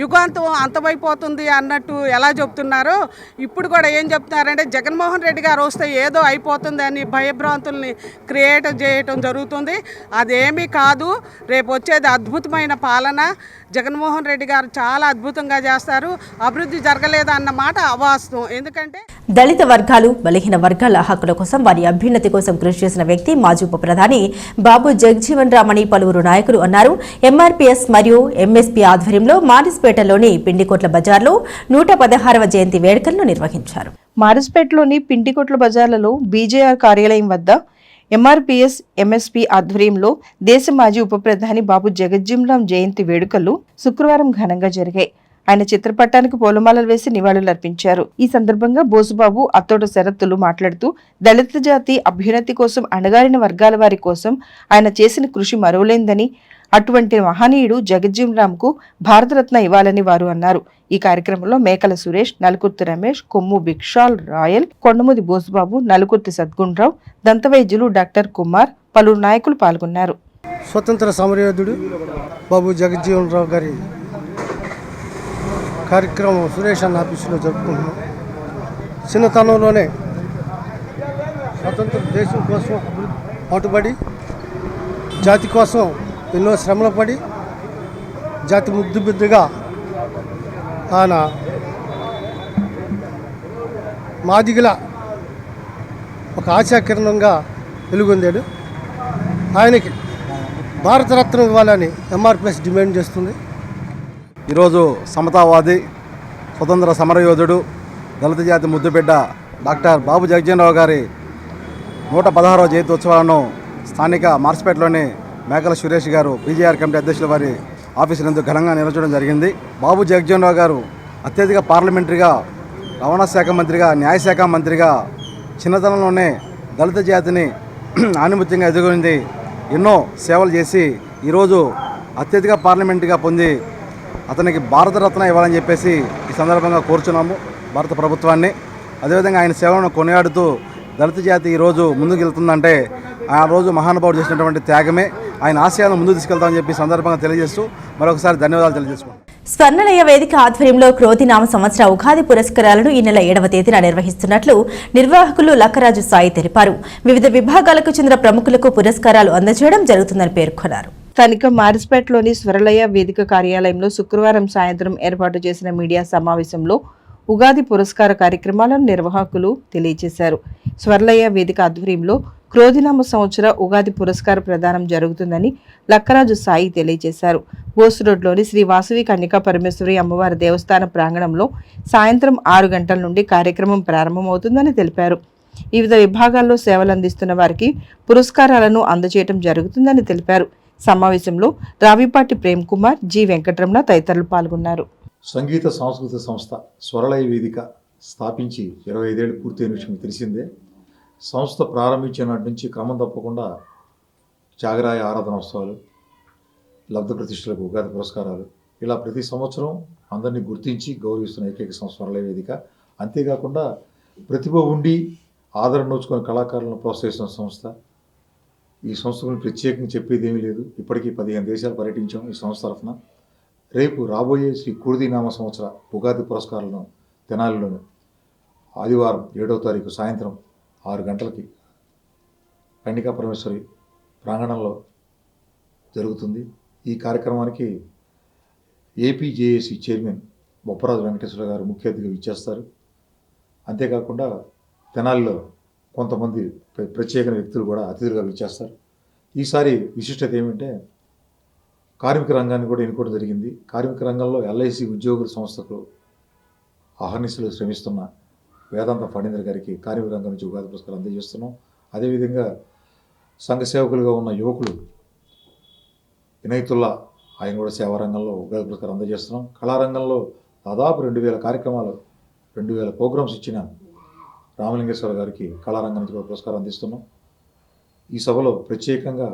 యుగాంతం అంతమైపోతుంది అన్నట్టు ఎలా చెప్తున్నారో ఇప్పుడు కూడా ఏం చెప్తున్నారంటే జగన్మోహన్ రెడ్డి గారు వస్తే ఏదో అయిపోతుంది అని భయభ్రాంతుల్ని క్రియేట్ చేయటం జరుగుతుంది. అదేమీ కాదు, రేపు వచ్చేది అద్భుతమైన పాలన. జగన్మోహన్ రెడ్డి గారు చాలా అద్భుతంగా చేస్తారు. అభివృద్ధి జరగలేదన్న మాట అవాస్తవం. ఎందుకంటే దళిత వర్గాలు, బలహీన వర్గాల హక్కుల కోసం, వారి అభ్యున్నతి కోసం కృషి చేసిన వ్యక్తి మాజీ ఉప ప్రధాని బాబు జగజీవన్ రామ్ అని పలువురు నాయకులు అన్నారు. ఎంఆర్పీఎస్ మరియు ఎంఎస్పీ ఆధ్వర్యంలో మారిస్పేటలోని పిండికోట్ల బజార్లో 116వ జయంతి వేడుకలను నిర్వహించారు. మారిస్పేటలోని పిండికోట్ల బజార్లలో బీజేఆర్ కార్యాలయం వద్ద ఎంఆర్పీఎస్ ఎంఎస్పీ ఆధ్వర్యంలో దేశ మాజీ ఉప ప్రధాని బాబు జగజ్జీవన్ రామ్ జయంతి వేడుకలు శుక్రవారం ఘనంగా జరిగాయి. ఆయన చిత్రపటానికి పూలమాలలు వేసి నివాళులర్పించారు. ఈ సందర్భంగా బోసుబాబు, అత్తోట శరత్తులు మాట్లాడుతూ దళిత జాతి అభ్యున్నతి కోసం, అణగారిన వర్గాల వారి కోసం ఆయన చేసిన కృషి మరువలేందని, అటువంటి మహనీయుడు జగజ్జీవన్ రామ్ కు భారతరత్న ఇవ్వాలని వారు అన్నారు. ఈ కార్యక్రమంలో మేకల సురేష్, నలుకుర్తి రమేష్, కొమ్ము భిక్షాల్ రాయల్, కొండముది బోసుబాబు, నలుకుర్తి సద్గుణరావు, దంతవైద్యులు డాక్టర్ కుమార్, పలువురు నాయకులు పాల్గొన్నారు. స్వతంత్ర సమరయోధుడు బాబు జగజ్జీవన్ రామ్ గారి కార్యక్రమం సురేష్ అన్న ఆఫీసులో జరుపుకుంటున్నాం. చిన్నతనంలోనే స్వతంత్ర దేశం కోసం పాటుపడి, జాతి కోసం ఎన్నో శ్రమలు పడి, జాతి ముద్దు బిద్దుగా ఆయన మాదిగల ఒక ఆశాకిరణంగా వెలుగొందాడు. ఆయనకి భారతరత్న ఇవ్వాలని ఎంఆర్పిఎస్ డిమాండ్ చేస్తుంది. ఈరోజు సమతావాది, స్వతంత్ర సమరయోధుడు, దళిత జాతి ముద్దుబిడ్డ డాక్టర్ బాబు జగజ్జీవన్ రామ్ గారి 116వ జయంతి ఉత్సవాలను స్థానిక మార్స్పేటలోని మేకల సురేష్ గారు బీజేఆర్ కమిటీ అధ్యక్షుల వారి ఆఫీసు నందు ఘనంగా నిర్వహించడం జరిగింది. బాబు జగజ్జీవన్ రామ్ గారు అత్యధిక పార్లమెంటరీగా, రవాణా శాఖ మంత్రిగా, న్యాయశాఖ మంత్రిగా చిన్నతనంలోనే దళిత జాతిని ఆనుమత్యంగా ఎదుర్కొంది. ఎన్నో సేవలు చేసి ఈరోజు అత్యధిక పార్లమెంటుగా పొంది అతనికి భారతరత్న ఇవ్వాలని చెప్పేసి ఈ సందర్భంగా కోరుచున్నాము భారత ప్రభుత్వాన్ని. అదేవిధంగా ఆయన సేవలను కొనియాడుతూ దళిత జాతి ఈరోజు ముందుకు వెళ్తుందంటే ఆ రోజు మహానుభావుడు చేసినటువంటి త్యాగమే. ఆయన ఆశయాలను ముందుకు తీసుకెళ్తామని చెప్పి సందర్భంగా తెలియజేస్తూ మరొకసారి ధన్యవాదాలు తెలియజేసుకుంటాం. స్వర్ణలయ వేదిక ఆధ్వర్యంలో క్రోధినామ సంవత్సర ఉగాది పురస్కారాలను ఈ నెల 7వ తేదీన నిర్వహిస్తున్నట్లు నిర్వాహకులు లక్కరాజు సాయి తెలిపారు. వివిధ విభాగాలకు చెందిన ప్రముఖులకు పురస్కారాలు అందజేయడం జరుగుతుందని పేర్కొన్నారు. స్థానిక మారిస్పేటలోని స్వరలయ వేదిక కార్యాలయంలో శుక్రవారం సాయంత్రం ఏర్పాటు చేసిన మీడియా సమావేశంలో ఉగాది పురస్కార కార్యక్రమాలను నిర్వాహకులు తెలియజేశారు. స్వర్లయ వేదిక ఆధ్వర్యంలో క్రోధినామ సంవత్సర ఉగాది పురస్కార ప్రదానం జరుగుతుందని లక్కరాజు సాయి తెలియజేశారు. బోస్ రోడ్లోని శ్రీ వాసవి కన్యకా పరమేశ్వరి అమ్మవారి దేవస్థాన ప్రాంగణంలో సాయంత్రం 6 గంటల నుండి కార్యక్రమం ప్రారంభమవుతుందని తెలిపారు. వివిధ విభాగాల్లో సేవలు అందిస్తున్న వారికి పురస్కారాలను అందజేయడం జరుగుతుందని తెలిపారు. సమావేశంలో రావిపాటి ప్రేమ్ కుమార్, జి వెంకటరమణ తదితరులు పాల్గొన్నారు. సంగీత సాంస్కృతిక సంస్థ స్వరలయ వేదిక స్థాపించి 25 ఏళ్ళు పూర్తయిన విషయం తెలిసిందే. సంస్థ ప్రారంభించిన నాటి నుంచి క్రమం తప్పకుండా జాగరాయ ఆరాధనోత్సవాలు, లబ్ధ ప్రతిష్టలకు ఉగాది పురస్కారాలు, ఇలా ప్రతి సంవత్సరం అందరినీ గుర్తించి గౌరవిస్తున్న ఏకైక సంస్థ స్వర్ణలయ వేదిక. అంతేకాకుండా ప్రతిభ ఉండి ఆదరణ నోచుకున్న కళాకారులను ప్రోత్సహిస్తున్న సంస్థ. ఈ సంస్థ గురించి ప్రత్యేకంగా చెప్పేది ఏమీ లేదు. ఇప్పటికీ 15 దేశాలు పర్యటించాం ఈ సంస్థ తరఫున. రేపు రాబోయే శ్రీ కుడిది నామ సంవత్సర ఉగాది పురస్కారాలను తెనాలిలోని ఆదివారం 7వ తారీఖు సాయంత్రం 6 గంటలకి కన్నికా పరమేశ్వరి ప్రాంగణంలో జరుగుతుంది. ఈ కార్యక్రమానికి ఏపీజేఏసీ చైర్మన్ బొప్పరాజు వెంకటేశ్వర గారు ముఖ్య అతిథిగా ఇచ్చేస్తారు. అంతేకాకుండా తెనాలిలో కొంతమంది ప్రత్యేక వ్యక్తులు కూడా అతిథులుగా ఇచ్చేస్తారు. ఈసారి విశిష్టత ఏమంటే కార్మిక రంగాన్ని కూడా ఎన్నుకోవడం జరిగింది. కార్మిక రంగంలో ఎల్ఐసి ఉద్యోగుల సంస్థకు అహర్నిశలు శ్రమిస్తున్న వేదాంత ఫణీంద్ర గారికి కార్మిక రంగం నుంచి ఉగాది పురస్కారం అందజేస్తున్నాం. అదేవిధంగా సంఘ సేవకులుగా ఉన్న యువకులు వినయతుల్లా, ఆయన కూడా సేవారంగంలో ఉగాది పురస్కారం అందజేస్తున్నాం. కళారంగంలో దాదాపు 2000 కార్యక్రమాలు 2000 ప్రోగ్రామ్స్ ఇచ్చిన రామలింగేశ్వర గారికి కళారంగం నుంచి కూడా పురస్కారం అందిస్తున్నాం. ఈ సభలో ప్రత్యేకంగా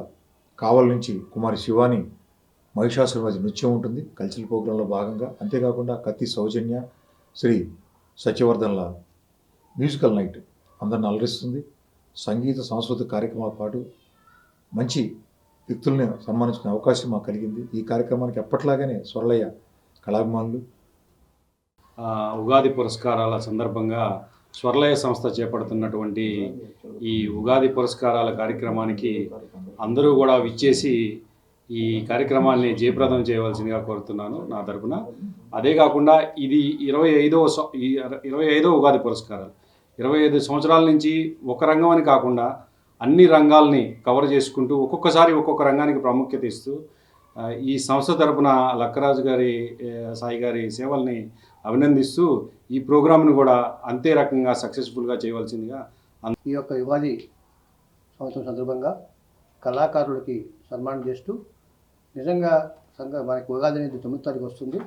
కావలి నుంచి కుమారి శివాని మహిషాసురమధ్య నృత్యం ఉంటుంది కల్చరల్ ప్రోగ్రాంలో భాగంగా. అంతేకాకుండా కత్తి సౌజన్య, శ్రీ సత్యవర్ధన్ల మ్యూజికల్ నైట్ అందరిని అలరిస్తుంది. సంగీత సాంస్కృతిక కార్యక్రమాల పాటు మంచి వ్యక్తుల్ని సన్మానించుకునే అవకాశం మాకు కలిగింది. ఈ కార్యక్రమానికి ఎప్పట్లాగానే స్వర్ణలయ కళాభిమానులు ఉగాది పురస్కారాల సందర్భంగా స్వర్ణలయ సంస్థ చేపడుతున్నటువంటి ఈ ఉగాది పురస్కారాల కార్యక్రమానికి అందరూ కూడా విచ్చేసి ఈ కార్యక్రమాల్ని జయప్రదం చేయవలసిందిగా కోరుతున్నాను నా తరపున. అదే కాకుండా ఇది 25వ ఉగాది పురస్కారాలు. 25 సంవత్సరాల నుంచి ఒక రంగం అని కాకుండా అన్ని రంగాల్ని కవర్ చేసుకుంటూ ఒక్కొక్కసారి ఒక్కొక్క రంగానికి ప్రాముఖ్యత ఇస్తూ ఈ సంస్థ తరపున లక్కరాజు గారి సాయి గారి సేవల్ని అభినందిస్తూ ఈ ప్రోగ్రామ్ను కూడా అంతే రకంగా సక్సెస్ఫుల్గా చేయవలసిందిగా. ఈ యొక్క ఉగాది సంవత్సరం సందర్భంగా కళాకారులకి సన్మానం చేస్తూ నిజంగా మనకి ఉగాది అనేది 9వ తారీఖు వస్తుంది.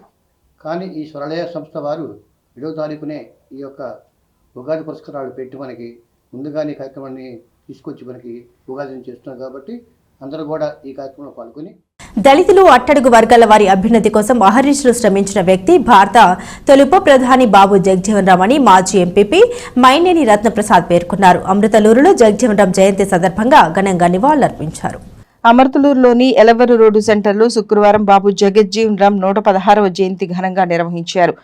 కానీ ఈ స్వర్ణలయ సంస్థ వారు 7వ తారీఖునే ఈ యొక్క ఉగాది పురస్కారాలు పెట్టి మనకి ముందుగానే కార్యక్రమాన్ని తీసుకొచ్చి మనకి ఉగాదిని చేస్తున్నారు. కాబట్టి అందరూ కూడా ఈ కార్యక్రమంలో పాల్గొని దళితులు, అట్టడుగు వర్గాల వారి అభ్యున్నతి కోసం అహర్నిశలు శ్రమించిన వ్యక్తి భారత తొలి ఉప ప్రధాని బాబు జగజ్జీవన్ రామ్ అని మాజీ ఎంపీపీ మైనేని రత్నప్రసాద్ పేర్కొన్నారు. అమృతలూరులో జగజ్జీవన్ రామ్ జయంతి సందర్భంగా ఘనంగా నివాళులర్పించారు. అమర్తలూరులోని ఎలవరు రోడ్డు సెంటర్లో శుక్రవారం బాబు జగజ్జీవన్ రామ్ 116వ జయంతి ఘనంగా నిర్వహించారు.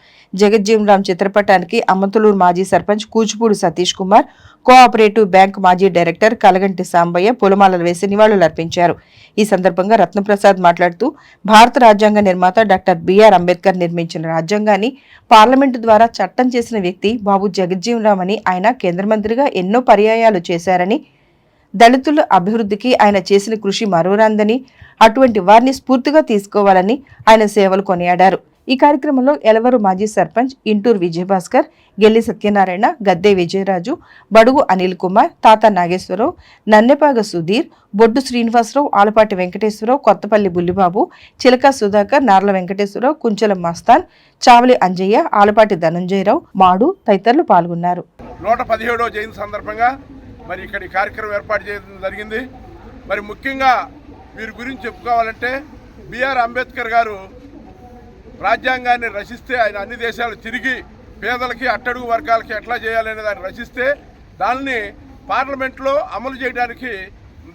జగజ్జీవన్ రామ్ చిత్రపటానికి అమర్తలూరు మాజీ సర్పంచ్ కూచిపూడి సతీష్ కుమార్, కోఆపరేటివ్ బ్యాంక్ మాజీ డైరెక్టర్ కలగంటి సాంబయ్య పూలమాలలు వేసి నివాళులర్పించారు. ఈ సందర్భంగా రత్నప్రసాద్ మాట్లాడుతూ భారత రాజ్యాంగ నిర్మాత డాక్టర్ బిఆర్ అంబేద్కర్ నిర్మించిన రాజ్యాంగాన్ని పార్లమెంటు ద్వారా చట్టం చేసిన వ్యక్తి బాబు జగజ్జీవన్ రామ్ అని, ఆయన కేంద్ర మంత్రిగా ఎన్నో పర్యాయాలు చేశారని, దళితుల అభివృద్ధికి ఆయన చేసిన కృషి మరోరాందని, అటువంటి వారిని స్ఫూర్తిగా తీసుకోవాలని ఆయన సేవలు కొనియాడారు. ఈ కార్యక్రమంలో ఎలవరు మాజీ సర్పంచ్ ఇంటూరు విజయభాస్కర్, గెల్లి సత్యనారాయణ, గద్దె విజయరాజు, బడుగు అనిల్ కుమార్, తాత నాగేశ్వరరావు, నన్నెపాగ సుధీర్, బొడ్డు శ్రీనివాసరావు, ఆలపాటి వెంకటేశ్వరరావు, కొత్తపల్లి బుల్లిబాబు, చిలక సుధాకర్, నార్ల వెంకటేశ్వరరావు, కుంచెల మస్తాన్, చావలి అంజయ్య, ఆలపాటి ధనంజయరావు, మాడు తదితరులు పాల్గొన్నారు. 117వ జయంతి సందర్భంగా మరి ఇక్కడ ఈ కార్యక్రమం ఏర్పాటు చేయడం జరిగింది. మరి ముఖ్యంగా వీరి గురించి చెప్పుకోవాలంటే బిఆర్ అంబేద్కర్ గారు రాజ్యాంగాన్ని రచిస్తే, ఆయన అన్ని దేశాలు తిరిగి పేదలకి అట్టడుగు వర్గాలకి ఎట్లా చేయాలనే దాన్ని రచిస్తే దాన్ని పార్లమెంట్లో అమలు చేయడానికి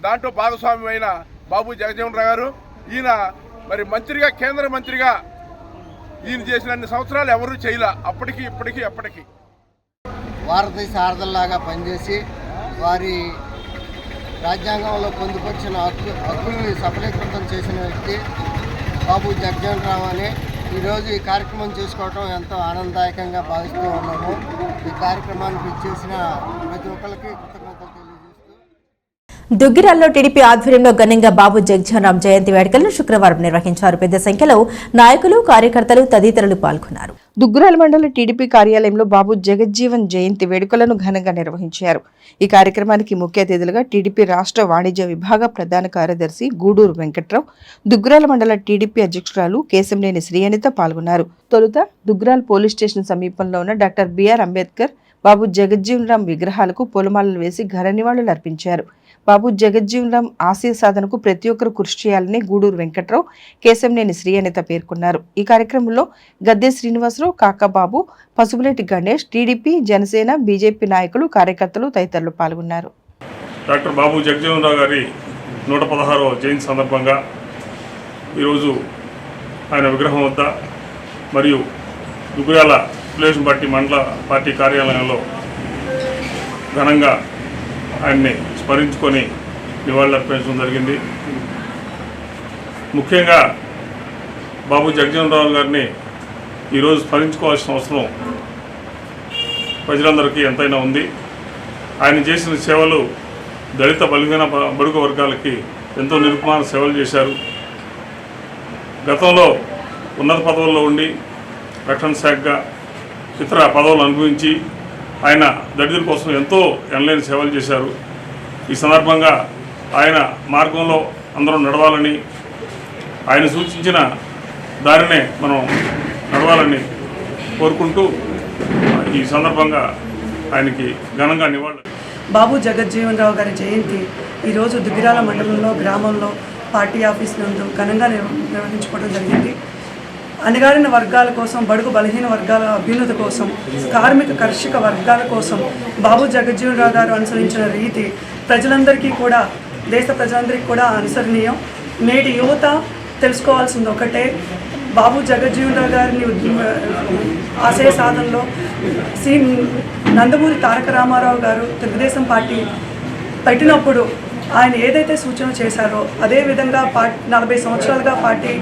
దాంట్లో భాగస్వామ్యమైన బాబు జగజ్జీవన్ రామ్ గారు, ఈయన మరి మంత్రిగా, కేంద్ర మంత్రిగా ఈయన చేసిన అన్ని సంవత్సరాలు ఎవరూ చేయలే. అప్పటికి ఇప్పటికీ ఎప్పటికీ భారతదేశ ఆర్దల్లాగా పనిచేసి వారి రాజ్యాంగంలో పొందుపరిచిన హక్కుల్ని సఫలీకృతం చేసిన వ్యక్తి బాబు జగజ్జీవన్ రామ్ అని ఈరోజు ఈ కార్యక్రమం చేసుకోవడం ఎంతో ఆనందదాయకంగా భావిస్తూ ఉన్నాము. ఈ కార్యక్రమానికి ఇచ్చేసిన ప్రతి ఒక్కరికి కృతజ్ఞతలు తెలియజేస్తూ దుగ్గిరాల్లో టీడీపీ ఆధ్వర్యంలో ఘనంగా బాబు జగజ్జీవన్ రామ్ జయంతి వేడుకలను శుక్రవారం నిర్వహించారు. పెద్ద సంఖ్యలో నాయకులు, కార్యకర్తలు తదితరులు పాల్గొన్నారు. దుగ్గిరాల మండల టీడీపీ కార్యాలయంలో బాబు జగజ్జీవన్ జయంతి వేడుకలను ఘనంగా నిర్వహించారు. ఈ కార్యక్రమానికి ముఖ్య అతిథులుగా టీడీపీ రాష్ట్ర వాణిజ్య విభాగ ప్రధాన కార్యదర్శి గూడూరు వెంకట్రావు, దుగ్గిరాల మండల టీడీపీ అధ్యక్షురాలు కేశంనేని శ్రీఅనిత పాల్గొన్నారు. తొలుత దుగ్గిరాల పోలీస్ స్టేషన్ సమీపంలో ఉన్న డాక్టర్ బిఆర్ అంబేద్కర్, బాబు జగజ్జీవన్ రామ్ విగ్రహాలకు పూలమాలలు వేసి ఘన నివాళులు అర్పించారు. బాబు జగజ్జీవన్ రామ్ ఆశయ సాధనకు ప్రతి ఒక్కరూ కృషి చేయాలని గూడూరు వెంకట్రావు, కేశంనేని శ్రీ అనిత పేర్కొన్నారు. ఈ కార్యక్రమంలో గద్దె శ్రీనివాసరావు, కాకాబాబు, పసుపులేటి గణేష్, టీడీపీ, జనసేన, బీజేపీ నాయకులు, కార్యకర్తలు తదితరులు పాల్గొన్నారు. డాక్టర్ బాబు జగజ్జీవన్ రావు గారి 116వ జయంతి సందర్భంగా ఈరోజు ఆయన విగ్రహం వద్ద మరియు దుగ్గురాల తెలుగుదేశం పార్టీ మండల పార్టీ కార్యాలయంలో ఘనంగా ఆయన్ని స్మరించుకొని నివాళులర్పించడం జరిగింది. ముఖ్యంగా బాబు జగజ్జీవన్ రావు గారిని ఈరోజు స్మరించుకోవాల్సిన అవసరం ప్రజలందరికీ ఎంతైనా ఉంది. ఆయన చేసిన సేవలు దళిత బలహీన బడుగు వర్గాలకి ఎంతో నిరుపమాన సేవలు చేశారు. గతంలో ఉన్నత పదవుల్లో ఉండి రక్షణ శాఖగా ఇతర పదవులు అనుభవించి ఆయన దళితుల కోసం ఎంతో ఎనలేని సేవలు చేశారు. ఈ సందర్భంగా ఆయన మార్గంలో అందరూ నడవాలని, ఆయన సూచించిన దారినే మనం నడవాలని కోరుకుంటూ ఈ సందర్భంగా ఆయనకి ఘనంగా నివాళులు. బాబు జగజ్జీవన్ రావు గారి జయంతి ఈరోజు దుగ్గిరాల మండలంలో గ్రామంలో పార్టీ ఆఫీస్ నందు ఘనంగా నిర్వహించుకోవడం జరిగింది. అణగారిన వర్గాల కోసం, బడుగు బలహీన వర్గాల అభ్యున్నతి కోసం, కార్మిక కర్షక వర్గాల కోసం బాబు జగజ్జీవన్ రావు గారు అనుసరించిన రీతి ప్రజలందరికీ కూడా, దేశ ప్రజలందరికీ కూడా అనుసరణీయం. నేటి యువత తెలుసుకోవాల్సింది ఒకటే, బాబు జగజ్జీవన్ రావు గారిని ఆశయ సాధనలో నందమూరి తారక రామారావు గారు తెలుగుదేశం పార్టీ పెట్టినప్పుడు ఆయన ఏదైతే సూచన చేశారో అదేవిధంగా 40 సంవత్సరాలుగా పార్టీ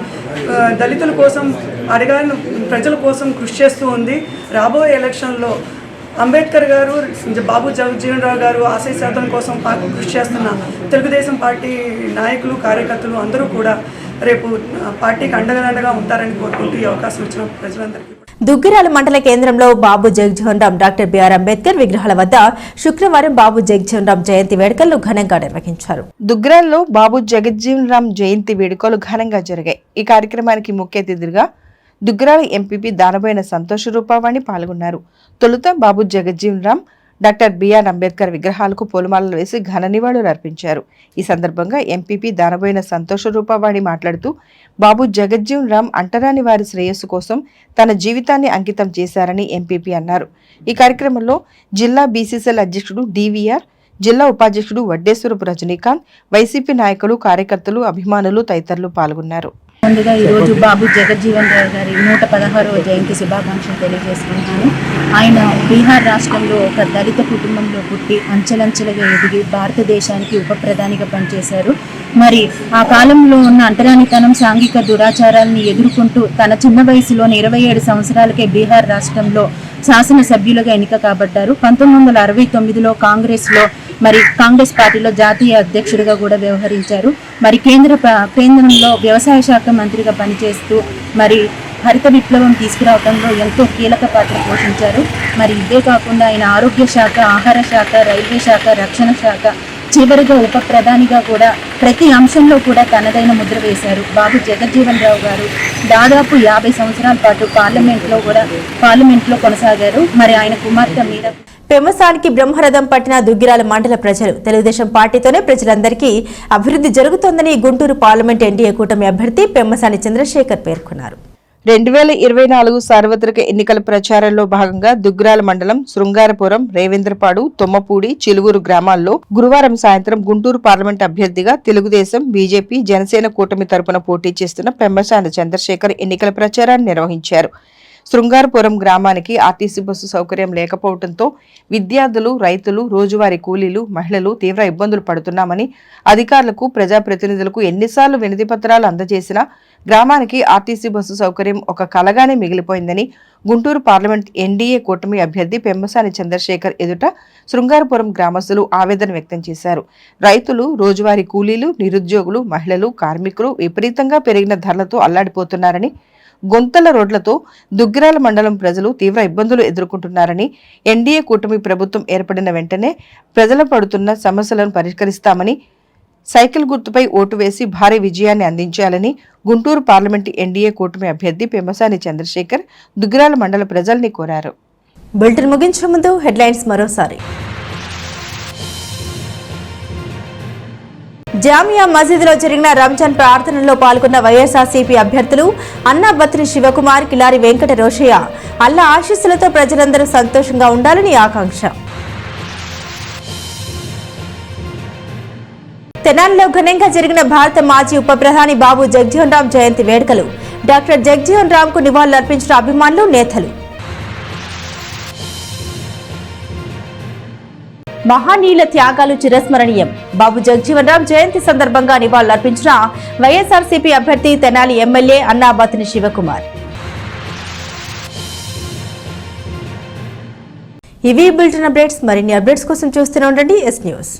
దళితుల కోసం, అడగారిన ప్రజల కోసం కృషి చేస్తూ ఉంది. రాబోయే ఎలక్షన్లో అంబేద్కర్ గారు, బాబు జగజ్జీవన్ రావు గారు ఆశయ సాధన కోసం కృషి చేస్తున్న తెలుగుదేశం పార్టీ నాయకులు, కార్యకర్తలు అందరూ కూడా రేపు పార్టీకి అండగా ఉంటారని కోరుకుంటూ ఈ అవకాశం ఇచ్చిన ప్రజలందరికీ. దుగ్గిరాల మండల కేంద్రంలో బాబు జగజ్జీవన్ రామ్, డాక్టర్ బిఆర్ అంబేద్కర్ విగ్రహాల వద్ద శుక్రవారం బాబు జగజ్జీవన్ రామ్ జయంతి వేడుకలను ఘనంగా నిర్వహించారు. దుగ్గిరాల్లో బాబు జగజ్జీవన్ రామ్ జయంతి వేడుకలు ఘనంగా జరిగాయి. ఈ కార్యక్రమానికి ముఖ్య అతిథిగా దుగ్గిరాల ఎంపీపీ దానబోయిన సంతోష రూపావాణి పాల్గొన్నారు. తొలుత బాబు జగజ్జీవన్ రామ్, డాక్టర్ బిఆర్ అంబేద్కర్ విగ్రహాలకు పూలమాలలు వేసి ఘన నివాళులు అర్పించారు. ఈ సందర్భంగా ఎంపీపీ దానబోయిన సంతోష రూపావాణి మాట్లాడుతూ బాబు జగజ్జీవన్ రామ్ అంటరాని వారి శ్రేయస్సు కోసం తన జీవితాన్ని అంకితం చేశారని ఎంపీపీ అన్నారు. ఈ కార్యక్రమంలో జిల్లా బీసీసీఎల్ అధ్యక్షుడు డివిఆర్, జిల్లా ఉపాధ్యక్షుడు వడ్డేశ్వరపు రజనీకాంత్, వైసీపీ నాయకులు, కార్యకర్తలు, అభిమానులు తదితరులు పాల్గొన్నారు. ముందుగా ఈరోజు బాబు జగజ్జీవన్ రావు గారి 116వ జయంతి శుభాకాంక్షలు తెలియజేసుకుంటున్నాను. ఆయన బీహార్ రాష్ట్రంలో ఒక దళిత కుటుంబంలో పుట్టి అంచెలంచెలుగా ఎదిగి భారతదేశానికి ఉప ప్రధానిగా పనిచేశారు. మరి ఆ కాలంలో ఉన్న అంటరానితనం, సాంఘిక దురాచారాలను ఎదుర్కొంటూ తన చిన్న వయసులోని 27 సంవత్సరాలకే బీహార్ రాష్ట్రంలో శాసనసభ్యులుగా ఎన్నిక కాబడ్డారు. 1969లో కాంగ్రెస్ పార్టీలో జాతీయ అధ్యక్షుడిగా కూడా వ్యవహరించారు. మరి కేంద్రంలో వ్యవసాయ శాఖ మంత్రిగా పనిచేస్తూ మరి హరిత విప్లవం తీసుకురావడంలో ఎంతో కీలక పాత్ర పోషించారు. మరి ఇదే కాకుండా ఆయన ఆరోగ్య శాఖ, ఆహార శాఖ, రైల్వే శాఖ, రక్షణ శాఖ, చివరిగా ఉప ప్రధానిగా కూడా ప్రతి అంశంలో కూడా తనదైన ముద్ర వేశారు. బాబు జగజ్జీవన్ రావు గారు దాదాపు 50 సంవత్సరాల పాటు పార్లమెంట్లో కొనసాగారు. మరి ఆయన కుమార్తె మీద పెమ్మసానికి బ్రహ్మరథం పట్టిన దుగ్గిరాల మండల ప్రజలు తెలుగుదేశం పార్టీతోనే ప్రజలందరికీ అభివృద్ధి జరుగుతోందని గుంటూరు పార్లమెంట్ ఎన్డీఏ కూటమి అభ్యర్థి పెమ్మసాని చంద్రశేఖర్ పేర్కొన్నారు. 2024 సార్వత్రిక ఎన్నికల ప్రచారంలో భాగంగా దుగ్గిరాల మండలం శృంగారపురం, రేవేంద్రపాడు, తొమ్మపూడి, చిలుగురు గ్రామాల్లో గురువారం సాయంత్రం గుంటూరు పార్లమెంట్ అభ్యర్థిగా తెలుగుదేశం, బీజేపీ, జనసేన కూటమి తరపున పోటీ చేస్తున్న పెమ్మసాని చంద్రశేఖర్ ఎన్నికల ప్రచారాన్ని నిర్వహించారు. శృంగారపురం గ్రామానికి ఆర్టీసీ బస్సు సౌకర్యం లేకపోవడంతో విద్యార్థులు, రైతులు, రోజువారీ కూలీలు, మహిళలు తీవ్ర ఇబ్బందులు పడుతున్నామని, అధికారులకు, ప్రజాప్రతినిధులకు ఎన్నిసార్లు వినతి పత్రాలు అందజేసినా గ్రామానికి ఆర్టీసీ బస్సు సౌకర్యం ఒక కలగానే మిగిలిపోయిందని గుంటూరు పార్లమెంట్ ఎన్డీఏ కూటమి అభ్యర్థి పెమ్మసాని చంద్రశేఖర్ ఎదుట శృంగారపురం గ్రామస్తులు ఆవేదన వ్యక్తం చేశారు. రైతులు, రోజువారీ కూలీలు, నిరుద్యోగులు, మహిళలు, కార్మికులు విపరీతంగా పెరిగిన ధరలతో అల్లాడిపోతున్నారని, గొంతల రోడ్లతో దుగ్గిరాల మండలం ప్రజలు తీవ్ర ఇబ్బందులు ఎదుర్కొంటున్నారని, ఎన్డీఏ కూటమి ప్రభుత్వం ఏర్పడిన వెంటనే ప్రజలు పడుతున్న సమస్యలను పరిష్కరిస్తామని, సైకిల్ గుర్తుపై ఓటు వేసి భారీ విజయాన్ని అందించాలని గుంటూరు పార్లమెంటు ఎన్డీఏ కూటమి అభ్యర్థి పెమ్మసాని చంద్రశేఖర్ దుగ్గిరాల మండల ప్రజల్ని కోరారు. బులెటిన్ ముగించే ముందు హెడ్లైన్స్ మరోసారి. జామియా మసీదులో జరిగిన రంజాన్ ప్రార్థనలో పాల్గొన్న వైఎస్ఆర్సీపీ అభ్యర్థులు అన్నాబత్రి శివకుమార్, కిలారి వెంకట రోషయ్య అల్లా ఆశీస్సులతో ప్రజలందరూ సంతోషంగా ఉండాలని ఆకాంక్ష. తెనాలిలో ఘనంగా జరిగిన భారత మాజీ ఉప ప్రధాని బాబు జగజీవన్ రామ్ జయంతి వేడుకలు. డాక్టర్ జగజీవన్ రామ్ కు నివాళులర్పించిన అభిమానులు, నేతలు. మహానీయుల త్యాగాలు చిరస్మరణీయం. బాబు జగజీవన్ రామ్ జయంతి సందర్భంగా నివాళులర్పించిన వైఎస్ఆర్సీపీ అభ్యర్థి తెనాలి ఎమ్మెల్యే అన్నాబత్ని శివకుమార్. ఇవి బులెటిన్ అప్డేట్స్. మరిన్ని అప్డేట్స్ కోసం చూస్తూనే ఉండండి ఎస్ న్యూస్.